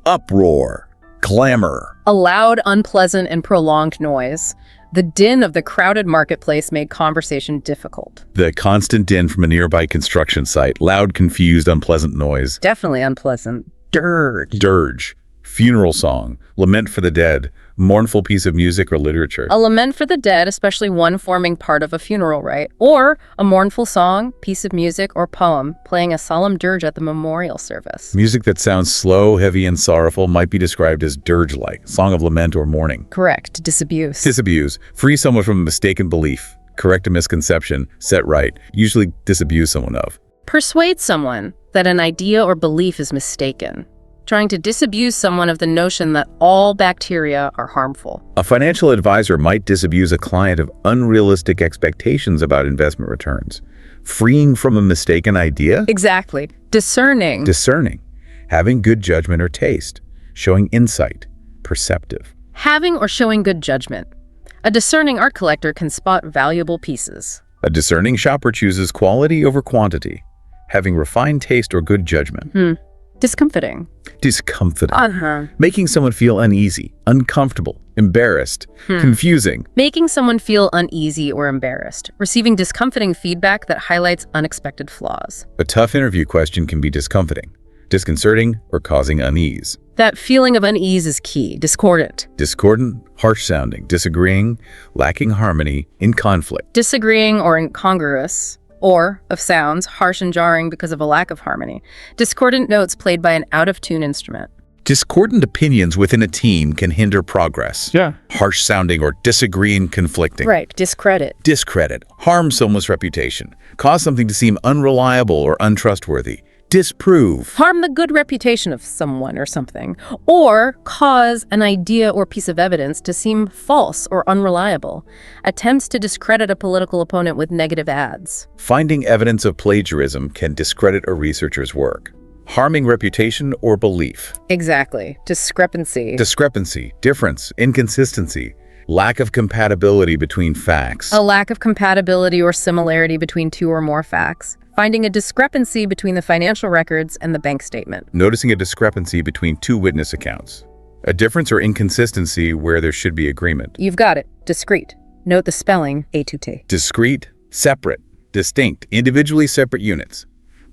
Uproar. Clamor. A loud, unpleasant, and prolonged noise. The din of the crowded marketplace made conversation difficult. The constant din from a nearby construction site. Loud, confused, unpleasant noise. Definitely unpleasant. Dirge. Dirge. Funeral song. Lament for the dead. Mournful piece of music or literature. A lament for the dead, especially one forming part of a funeral rite, or a mournful song, piece of music, or poem, playing a solemn dirge at the memorial service. Music that sounds slow, heavy, and sorrowful might be described as dirge-like, song of lament or mourning. Correct. Disabuse. Disabuse. Free someone from a mistaken belief. Correct a misconception. Set right. Usually disabuse someone of. Persuade someone that an idea or belief is mistaken. Trying to disabuse someone of the notion that all bacteria are harmful. A financial advisor might disabuse a client of unrealistic expectations about investment returns. Freeing from a mistaken idea? Exactly. Discerning. Discerning. Having good judgment or taste. Showing insight. Perceptive. Having or showing good judgment. A discerning art collector can spot valuable pieces. A discerning shopper chooses quality over quantity. Having refined taste or good judgment. Discomfiting. Discomfiting. Making someone feel uneasy, uncomfortable, embarrassed, confusing. Making someone feel uneasy or embarrassed. Receiving discomforting feedback that highlights unexpected flaws. A tough interview question can be discomfiting, disconcerting, or causing unease. That feeling of unease is key. Discordant. Discordant, harsh sounding, disagreeing, lacking harmony, in conflict. Disagreeing or incongruous. Or, of sounds, harsh and jarring because of a lack of harmony. Discordant notes played by an out-of-tune instrument. Discordant opinions within a team can hinder progress. Harsh sounding or disagreeing, conflicting. Right. Discredit. Discredit. Harm someone's reputation. Cause something to seem unreliable or untrustworthy. Disprove. Harm the good reputation of someone or something. Or cause an idea or piece of evidence to seem false or unreliable. Attempts to discredit a political opponent with negative ads. Finding evidence of plagiarism can discredit a researcher's work. Harming reputation or belief. Exactly. Discrepancy. Discrepancy, difference, inconsistency. Lack of compatibility between facts. A lack of compatibility or similarity between two or more facts. Finding a discrepancy between the financial records and the bank statement. Noticing a discrepancy between two witness accounts. A difference or inconsistency where there should be agreement. You've got it. Discrete. Note the spelling, A2T. Discrete, separate, distinct, individually separate units.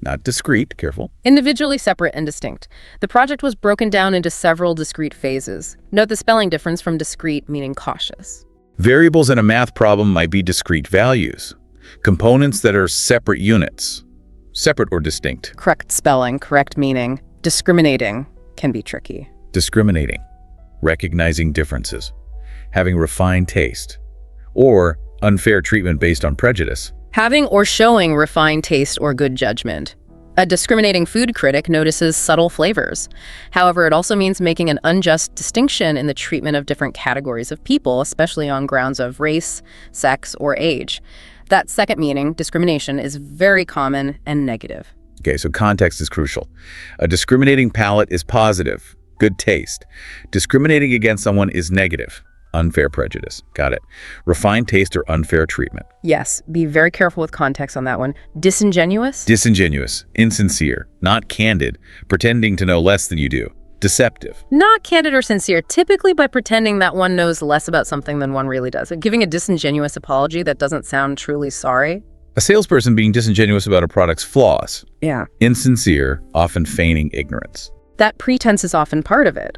Not discrete, careful. Individually separate and distinct. The project was broken down into several discrete phases. Note the spelling difference from discrete meaning cautious. Variables in a math problem might be discrete values. Components that are separate units. Separate or distinct. Correct spelling, correct meaning. Discriminating can be tricky. Discriminating. Recognizing differences. Having refined taste. Or unfair treatment based on prejudice. Having or showing refined taste or good judgment. A discriminating food critic notices subtle flavors. However, it also means making an unjust distinction in the treatment of different categories of people, especially on grounds of race, sex, or age. That second meaning, discrimination, is very common and negative. Okay, so context is crucial. A discriminating palate is positive, good taste. Discriminating against someone is negative, unfair prejudice. Got it. Refined taste or unfair treatment. Yes, be very careful with context on that one. Disingenuous? Disingenuous, insincere, not candid, pretending to know less than you do. deceptive. Not candid or sincere, typically by pretending that one knows less about something than one really does, giving a disingenuous apology that doesn't sound truly sorry. A salesperson being disingenuous about a product's flaws. Yeah. Insincere, often feigning ignorance. That pretense is often part of it.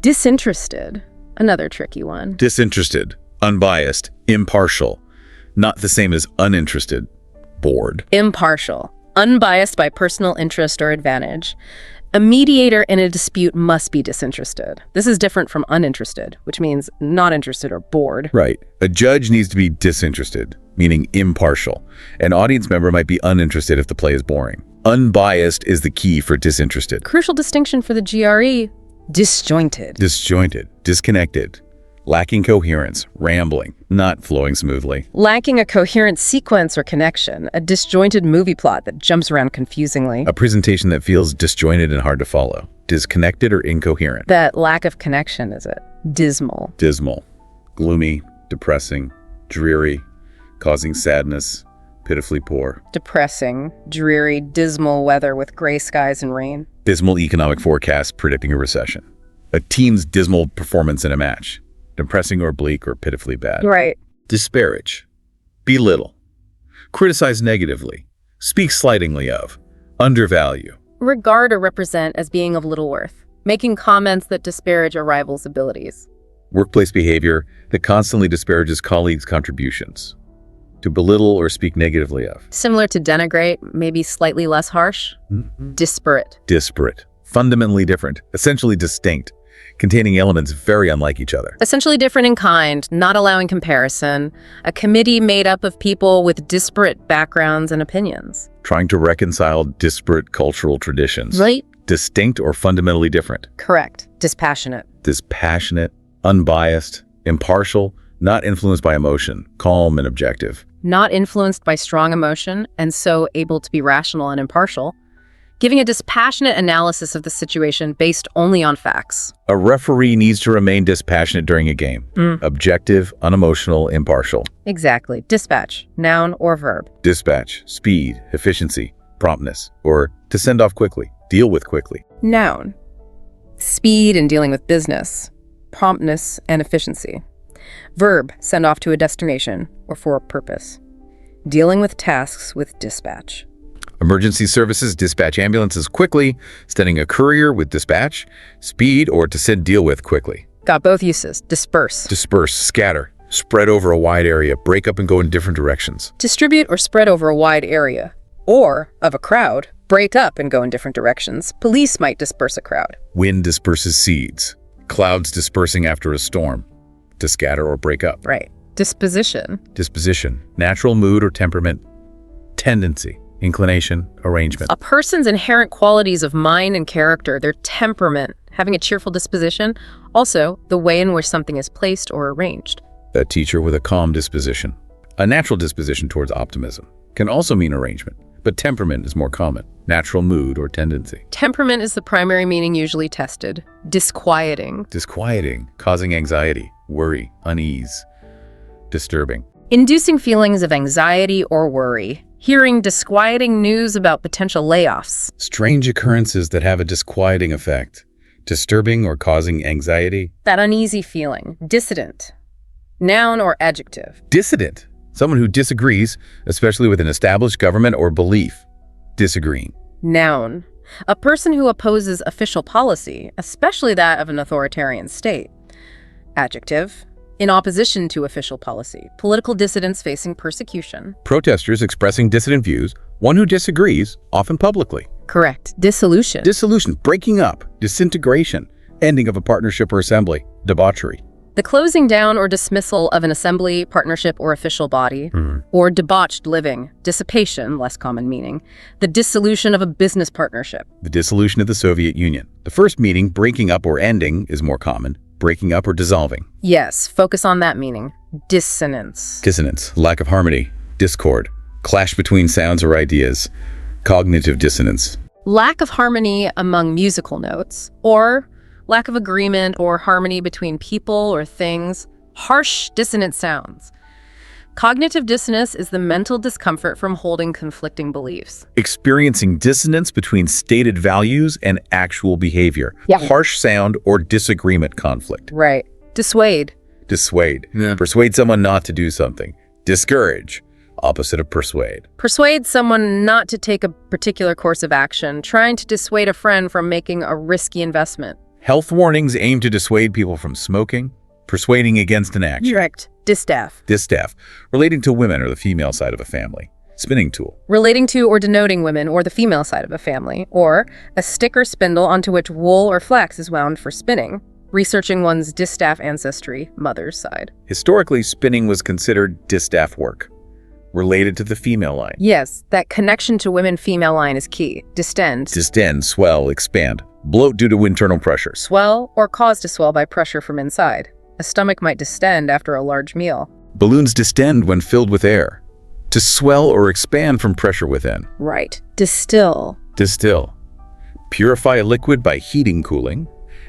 Disinterested, another tricky one. Disinterested, unbiased, impartial. Not the same as uninterested, bored. Impartial, unbiased by personal interest or advantage. A mediator in a dispute must be disinterested. This is different from uninterested, which means not interested or bored. Right. A judge needs to be disinterested, meaning impartial. An audience member might be uninterested if the play is boring. Unbiased is the key for disinterested. Crucial distinction for the GRE. Disjointed. Disjointed, disconnected, lacking coherence, rambling, not flowing smoothly. Lacking a coherent sequence or connection. A disjointed movie plot that jumps around confusingly. A presentation that feels disjointed and hard to follow. Disconnected or incoherent. That lack of connection, is it? Dismal. Dismal, gloomy, depressing, dreary, causing sadness, pitifully poor. Depressing, dreary, dismal weather with gray skies and rain. Dismal economic forecast predicting a recession. A team's dismal performance in a match. Depressing or bleak or pitifully bad. Right. Disparage, belittle, criticize negatively, speak slightingly of, undervalue. Regard or represent as being of little worth. Making comments that disparage a rival's abilities. Workplace behavior that constantly disparages colleagues' contributions. To belittle or speak negatively of. Similar to denigrate, maybe slightly less harsh. Disparate. Disparate, fundamentally different, essentially distinct, containing elements very unlike each other. Essentially different in kind, not allowing comparison. A committee made up of people with disparate backgrounds and opinions. Trying to reconcile disparate cultural traditions. Right? Distinct or fundamentally different. Correct. Dispassionate. Dispassionate, unbiased, impartial, not influenced by emotion, calm and objective. Not influenced by strong emotion, and so able to be rational and impartial. Giving a dispassionate analysis of the situation based only on facts. A referee needs to remain dispassionate during a game. Objective, unemotional, impartial. Exactly. Dispatch, noun or verb. Dispatch, speed, efficiency, promptness, or to send off quickly, deal with quickly. Noun. Speed in dealing with business. Promptness and efficiency. Verb, send off to a destination or for a purpose. Dealing with tasks with dispatch. Emergency services dispatch ambulances quickly, sending a courier with dispatch, speed, or to send deal with quickly. Got both uses. Disperse. Disperse, scatter, spread over a wide area, break up and go in different directions. Distribute or spread over a wide area. Or, of a crowd, break up and go in different directions. Police might disperse a crowd. Wind disperses seeds, clouds dispersing after a storm, to scatter or break up. Right. Disposition. Disposition, natural mood or temperament, tendency, inclination, arrangement. A person's inherent qualities of mind and character, their temperament, having a cheerful disposition, also the way in which something is placed or arranged. A teacher with a calm disposition. A natural disposition towards optimism can also mean arrangement, but temperament is more common, natural mood or tendency. Temperament is the primary meaning usually tested. Disquieting. Disquieting, causing anxiety, worry, unease, disturbing. Inducing feelings of anxiety or worry. Hearing disquieting news about potential layoffs. Strange occurrences that have a disquieting effect. Disturbing or causing anxiety. That uneasy feeling. Dissident. Noun or adjective. Dissident, someone who disagrees, especially with an established government or belief. Disagreeing. Noun. A person who opposes official policy, especially that of an authoritarian state. Adjective. In opposition to official policy, political dissidents facing persecution. Protesters expressing dissident views, one who disagrees, often publicly. Correct. Dissolution. Dissolution, breaking up, disintegration, ending of a partnership or assembly, debauchery. The closing down or dismissal of an assembly, partnership, or official body, or debauched living, dissipation, less common meaning, the dissolution of a business partnership. The dissolution of the Soviet Union. The first meaning, breaking up or ending, is more common. Breaking up or dissolving. Yes, focus on that meaning. Dissonance. Dissonance, lack of harmony, discord, clash between sounds or ideas, cognitive dissonance. Lack of harmony among musical notes, or lack of agreement or harmony between people or things. Harsh, dissonant sounds. Cognitive dissonance is the mental discomfort from holding conflicting beliefs. Experiencing dissonance between stated values and actual behavior. Yeah. Harsh sound or disagreement conflict. Right. Dissuade. Dissuade. Yeah. Persuade someone not to do something. Discourage. Opposite of persuade. Persuade someone not to take a particular course of action, trying to dissuade a friend from making a risky investment. Health warnings aim to dissuade people from smoking. Persuading against an action. Correct. Distaff. Distaff. Relating to women or the female side of a family. Spinning tool. Relating to or denoting women or the female side of a family. Or a stick or spindle onto which wool or flax is wound for spinning. Researching one's distaff ancestry, mother's side. Historically, spinning was considered distaff work. Related to the female line. Yes, that connection to women-female line is key. Distend. Distend, swell, expand. Bloat due to internal pressures. Swell or cause to swell by pressure from inside. A stomach might distend after a large meal. Balloons distend when filled with air. To swell or expand from pressure within. Right. Distill. Distill. Purify a liquid by heating, cooling.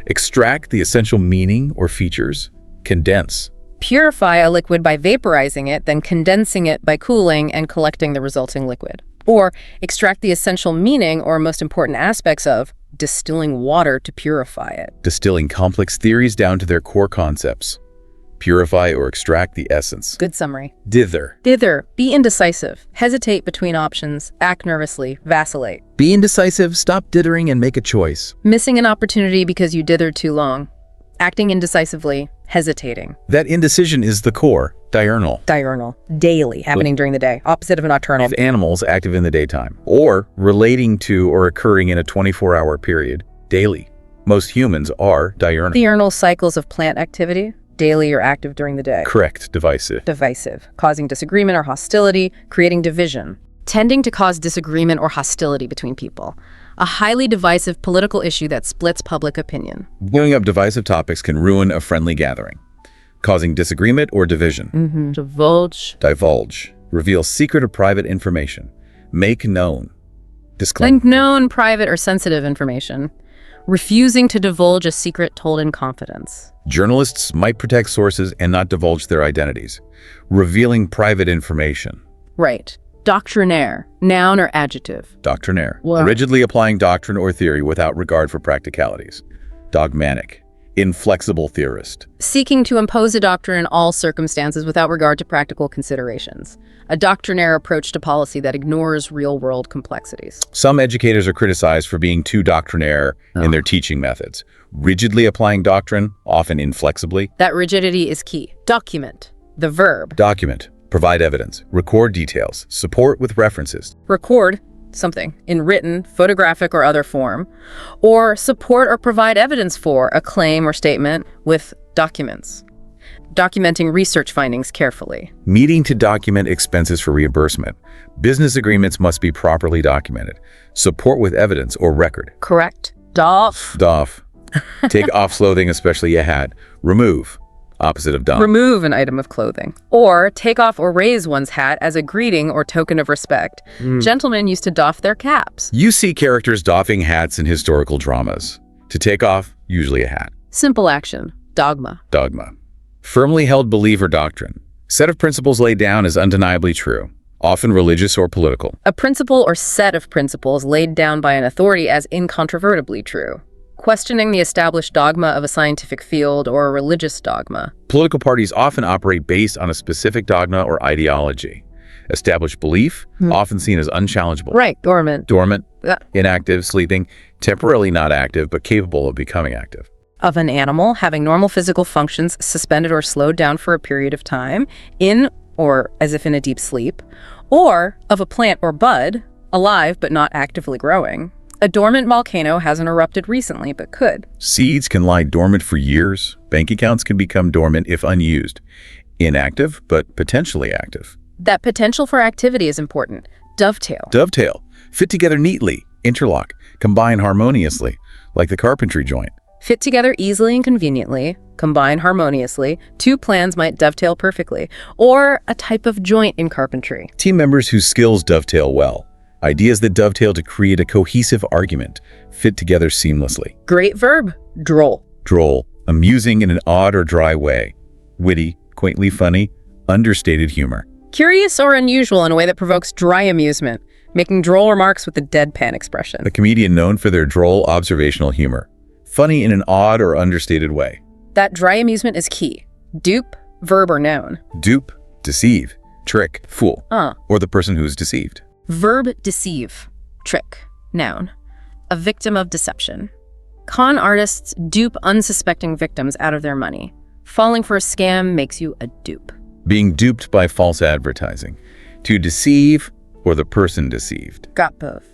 Extract the essential meaning or features. Condense. Purify a liquid by vaporizing it, then condensing it by cooling and collecting the resulting liquid. Or extract the essential meaning or most important aspects of distilling water to purify it. Distilling complex theories down to their core concepts. Purify or extract the essence. Good summary. Dither. Dither. Be indecisive. Hesitate between options. Act nervously. Vacillate. Be indecisive, stop dithering, and make a choice. Missing an opportunity because you dithered too long. Acting indecisively. Hesitating. That indecision is the core. Diurnal. Diurnal. Daily. Happening during the day. Opposite of a nocturnal. Of animals active in the daytime. Or relating to or occurring in a 24-hour period. Daily. Most humans are diurnal. Diurnal cycles of plant activity. Daily or active during the day. Correct. Divisive. Divisive. Causing disagreement or hostility. Creating division. Tending to cause disagreement or hostility between people. A highly divisive political issue that splits public opinion. Bringing up divisive topics can ruin a friendly gathering. Causing disagreement or division. Divulge. Divulge. Reveal secret or private information. Make known. Disclaim. Make known private or sensitive information. Refusing to divulge a secret told in confidence. Journalists might protect sources and not divulge their identities. Revealing private information. Right. Doctrinaire. Noun or adjective. Doctrinaire. Wow. Rigidly applying doctrine or theory without regard for practicalities. Dogmatic. Inflexible theorist. Seeking to impose a doctrine in all circumstances without regard to practical considerations. A doctrinaire approach to policy that ignores real-world complexities. Some educators are criticized for being too doctrinaire in their teaching methods. Rigidly applying doctrine, often inflexibly. That rigidity is key. Document. The verb. Document. Provide evidence. Record details. Support with references. Record something in written, photographic, or other form. Or support or provide evidence for a claim or statement with documents. Documenting research findings carefully. Meeting to document expenses for reimbursement. Business agreements must be properly documented. Support with evidence or record. Correct. Doff. Doff. Take off clothing, especially a hat. Remove. Opposite of don. Remove an item of clothing. Or take off or raise one's hat as a greeting or token of respect. Gentlemen used to doff their caps. You see characters doffing hats in historical dramas. To take off, usually a hat. Simple action. Dogma. Dogma. Firmly held belief or doctrine. Set of principles laid down as undeniably true, often religious or political. A principle or set of principles laid down by an authority as incontrovertibly true. Questioning the established dogma of a scientific field or a religious dogma. Political parties often operate based on a specific dogma or ideology. Established belief, often seen as unchallengeable. Right. Dormant. Dormant, Yeah. inactive, sleeping, temporarily not active, but capable of becoming active. Of an animal having normal physical functions suspended or slowed down for a period of time, in or as if in a deep sleep. Or of a plant or bud, alive but not actively growing. A dormant volcano hasn't erupted recently, but could. Seeds can lie dormant for years. Bank accounts can become dormant if unused. Inactive, but potentially active. That potential for activity is important. Dovetail. Dovetail. Fit together neatly. Interlock. Combine harmoniously, like the carpentry joint. Fit together easily and conveniently. Combine harmoniously. Two plans might dovetail perfectly. Or a type of joint in carpentry. Team members whose skills dovetail well. Ideas that dovetail to create a cohesive argument. Fit together seamlessly. Great verb. Droll. Droll. Amusing in an odd or dry way. Witty. Quaintly funny. Understated humor. Curious or unusual in a way that provokes dry amusement, making droll remarks with a deadpan expression. A comedian known for their droll observational humor. Funny in an odd or understated way. That dry amusement is key. Dupe, verb or noun. Dupe, deceive, trick, fool, or the person who's deceived. Verb, deceive. Trick, noun. A victim of deception. Con artists dupe unsuspecting victims out of their money. Falling for a scam makes you a dupe. Being duped by false advertising. To deceive or the person deceived. Got both.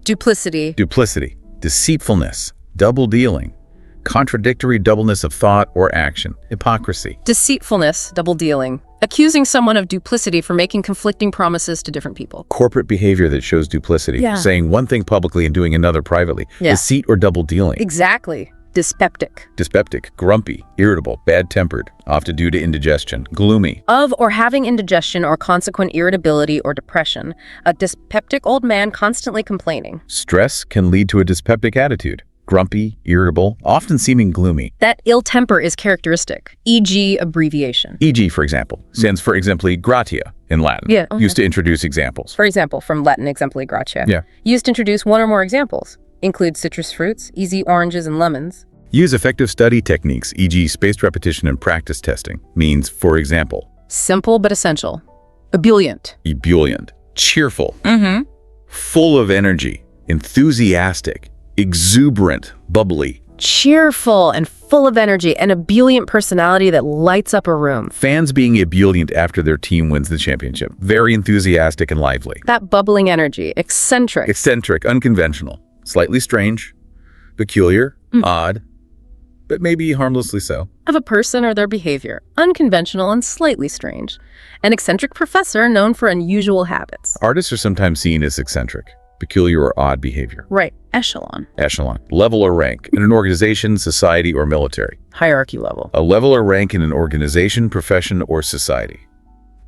Duplicity. Duplicity, deceitfulness, double dealing, contradictory doubleness of thought or action, hypocrisy. Deceitfulness, double dealing. Accusing someone of duplicity for making conflicting promises to different people. Corporate behavior that shows duplicity, saying one thing publicly and doing another privately. Deceit or double dealing. Exactly. Dyspeptic. Dyspeptic, grumpy, irritable, bad-tempered, often due to indigestion, gloomy. Of or having indigestion or consequent irritability or depression. A dyspeptic old man constantly complaining. Stress can lead to a dyspeptic attitude. Grumpy, irritable, often seeming gloomy. That ill temper is characteristic, e.g. abbreviation. E.g., for example, stands for exempli gratia in Latin. Used to introduce examples. For example, from Latin exempli gratia. Used to introduce one or more examples. Include citrus fruits, easy oranges and lemons. Use effective study techniques, e.g. spaced repetition and practice testing. Means, for example. Simple but essential. Ebullient. Ebullient. Cheerful. Full of energy. Enthusiastic. Exuberant. Bubbly. Cheerful and full of energy, an ebullient personality that lights up a room. Fans being ebullient after their team wins the championship. Very enthusiastic and lively. That bubbling energy. Eccentric. Eccentric, unconventional. Slightly strange. Peculiar. Odd. But maybe harmlessly so. Of a person or their behavior. Unconventional and slightly strange. An eccentric professor known for unusual habits. Artists are sometimes seen as eccentric. Peculiar or odd behavior. Right. Echelon. Echelon. Level or rank in an organization, society, or military. Hierarchy level. A level or rank in an organization, profession, or society.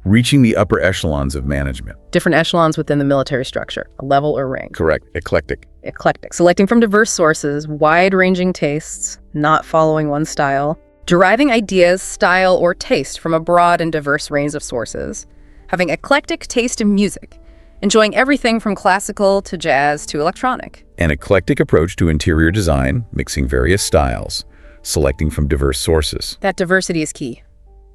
Reaching the upper echelons of management. Different echelons within the military structure. A level or rank. Correct. Eclectic. Eclectic. Selecting from diverse sources, wide-ranging tastes, not following one style. Deriving ideas, style, or taste from a broad and diverse range of sources. Having eclectic taste in music. Enjoying everything from classical to jazz to electronic. An eclectic approach to interior design, mixing various styles, selecting from diverse sources. That diversity is key.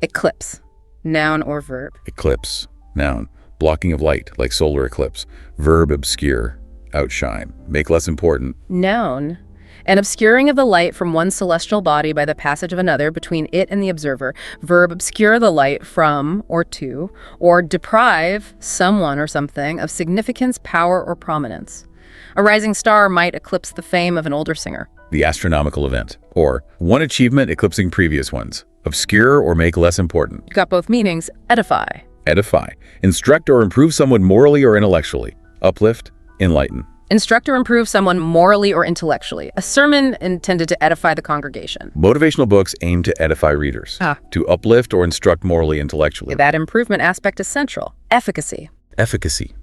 Eclipse. Noun or verb. Eclipse. Noun. Blocking of light, like solar eclipse. Verb, obscure. Outshine. Make less important. Noun. An obscuring of the light from one celestial body by the passage of another between it and the observer. Verb, obscure the light from or to, or deprive someone or something of significance, power, or prominence. A rising star might eclipse the fame of an older singer. The astronomical event. Or one achievement eclipsing previous ones. Obscure or make less important. You got both meanings. Edify. Edify. Instruct or improve someone morally or intellectually. Uplift. Enlighten. Instruct or improve someone morally or intellectually. A sermon intended to edify the congregation. Motivational books aim to edify readers. To uplift or instruct morally, intellectually. That improvement aspect is central. Efficacy. Efficacy.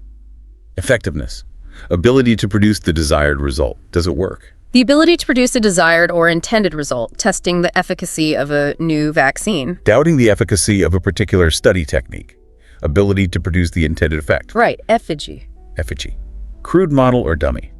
Effectiveness. Ability to produce the desired result. Does it work? The ability to produce a desired or intended result, testing the efficacy of a new vaccine. Doubting the efficacy of a particular study technique. Ability to produce the intended effect. Right. Effigy. Effigy. Crude model or dummy.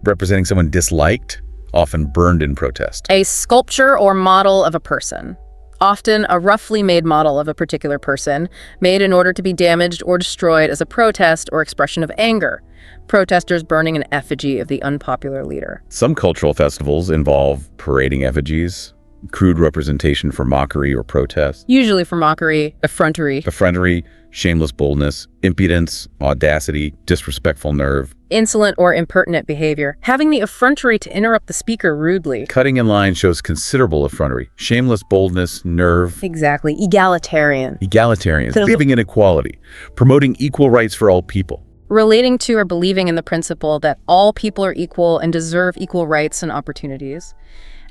Representing someone disliked, often burned in protest. A sculpture or model of a person. Often a roughly made model of a particular person, made in order to be damaged or destroyed as a protest or expression of anger. Protesters burning an effigy of the unpopular leader. Some cultural festivals involve parading effigies, crude representation for mockery or protest. Usually for mockery, effrontery. Effrontery, shameless boldness, impudence, audacity, disrespectful nerve. Insolent or impertinent behavior. Having the effrontery to interrupt the speaker rudely. Cutting in line shows considerable effrontery. Shameless boldness, nerve. Exactly. Egalitarian. Egalitarian. Believing in equality. Promoting equal rights for all people. Relating to or believing in the principle that all people are equal and deserve equal rights and opportunities.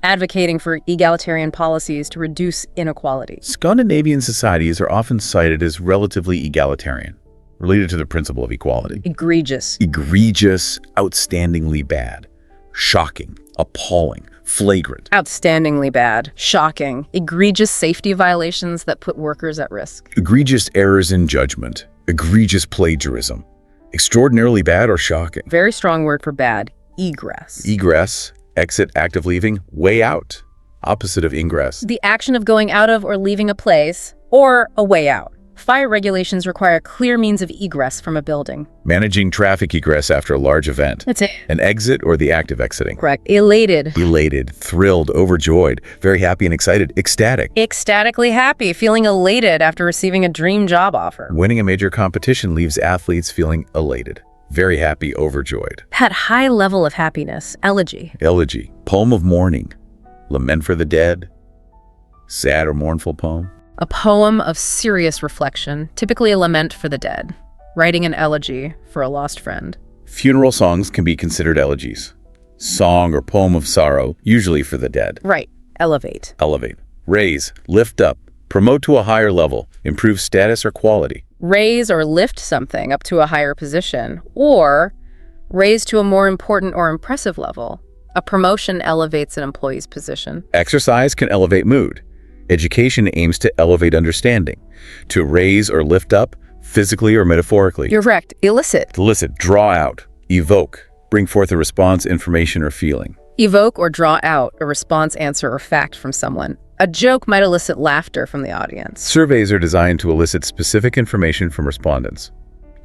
Advocating for egalitarian policies to reduce inequality. Scandinavian societies are often cited as relatively egalitarian, related to the principle of equality. Egregious. Egregious, outstandingly bad, shocking, appalling, flagrant. Outstandingly bad. Shocking. Egregious safety violations that put workers at risk. Egregious errors in judgment. Egregious plagiarism. Extraordinarily bad or shocking. Very strong word for bad. Egress. Egress, exit, act of leaving, way out. Opposite of ingress. The action of going out of or leaving a place, or a way out. Fire regulations require clear means of egress from a building. Managing traffic egress after a large event. That's it. An exit or the act of exiting. Correct. Elated. Elated, thrilled, overjoyed, very happy and excited, ecstatic. Ecstatically happy, feeling elated after receiving a dream job offer. Winning a major competition leaves athletes feeling elated, very happy, overjoyed. That high level of happiness. Elegy. Elegy, poem of mourning, lament for the dead, sad or mournful poem. A poem of serious reflection, typically a lament for the dead. Writing an elegy for a lost friend. Funeral songs can be considered elegies. Song or poem of sorrow, usually for the dead. Right. Elevate. Elevate, raise, lift up, promote to a higher level, improve status or quality. Raise or lift something up to a higher position, or raise to a more important or impressive level. A promotion elevates an employee's position. Exercise can elevate mood. Education aims to elevate understanding, to raise or lift up, physically or metaphorically. You're correct. Elicit. Elicit, draw out, evoke, bring forth a response, information, or feeling. Evoke or draw out a response, answer, or fact from someone. A joke might elicit laughter from the audience. Surveys are designed to elicit specific information from respondents,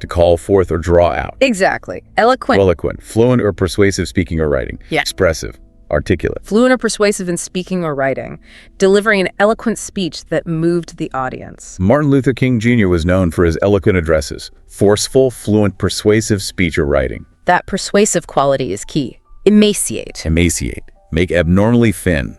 to call forth or draw out. Exactly. Eloquent. Eloquent, fluent or persuasive speaking or writing. Yeah. Expressive, articulate. Fluent or persuasive in speaking or writing. Delivering an eloquent speech that moved the audience. Martin Luther King Jr. was known for his eloquent addresses, forceful, fluent, persuasive speech or writing. That persuasive quality is key. Emaciate. Emaciate, make abnormally thin,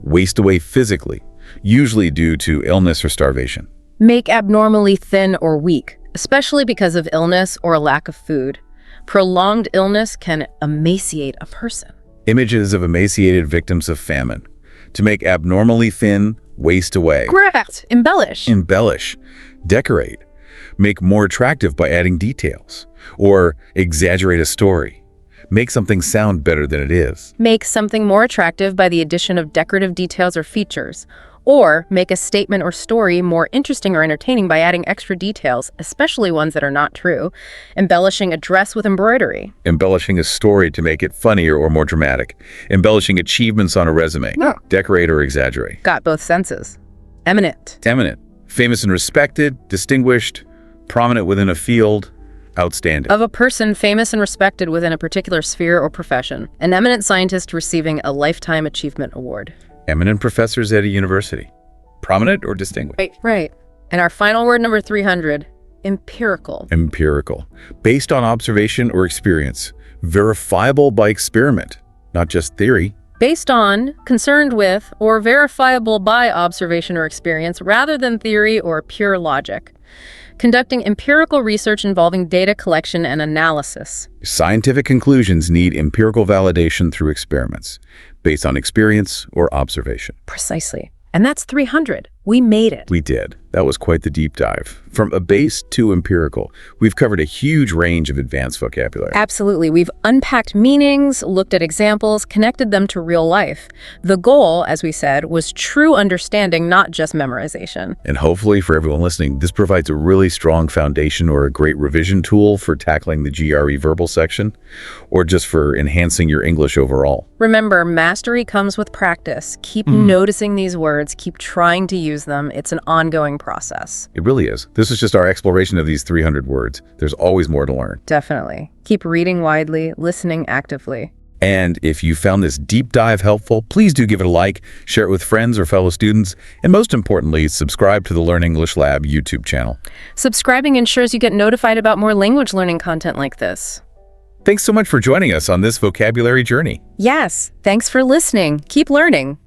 waste away physically, usually due to illness or starvation. Make abnormally thin or weak, especially because of illness or a lack of food. Prolonged illness can emaciate a person. Images of emaciated victims of famine. To make abnormally thin, waste away. Correct. Embellish. Embellish, decorate, make more attractive by adding details, or exaggerate a story. Make something sound better than it is. Make something more attractive by the addition of decorative details or features. Or make a statement or story more interesting or entertaining by adding extra details, especially ones that are not true. Embellishing a dress with embroidery. Embellishing a story to make it funnier or more dramatic. Embellishing achievements on a resume. No. Decorate or exaggerate. Got both senses. Eminent. Eminent, famous and respected, distinguished, prominent within a field, outstanding. Of a person famous and respected within a particular sphere or profession. An eminent scientist receiving a Lifetime Achievement Award. Eminent professors at a university. Prominent or distinguished? Right. And our final word, number 300, empirical. Empirical, based on observation or experience. Verifiable by experiment, not just theory. Based on, concerned with, or verifiable by observation or experience rather than theory or pure logic. Conducting empirical research involving data collection and analysis. Scientific conclusions need empirical validation through experiments, based on experience or observation. Precisely. And that's 300. We made it. We did. That was quite the deep dive. From a base to empirical, we've covered a huge range of advanced vocabulary. Absolutely. We've unpacked meanings, looked at examples, connected them to real life. The goal, as we said, was true understanding, not just memorization. And hopefully for everyone listening, this provides a really strong foundation or a great revision tool for tackling the GRE verbal section, or just for enhancing your English overall. Remember, mastery comes with practice. Keep noticing these words, keep trying to use them. It's an ongoing process. It really is. This is just our exploration of these 300 words. There's always more to learn. Definitely. Keep reading widely, listening actively. And if you found this deep dive helpful, please do give it a like, share it with friends or fellow students, and most importantly, subscribe to the Learn English Lab YouTube channel. Subscribing ensures you get notified about more language learning content like this. Thanks so much for joining us on this vocabulary journey. Yes, thanks for listening. Keep learning.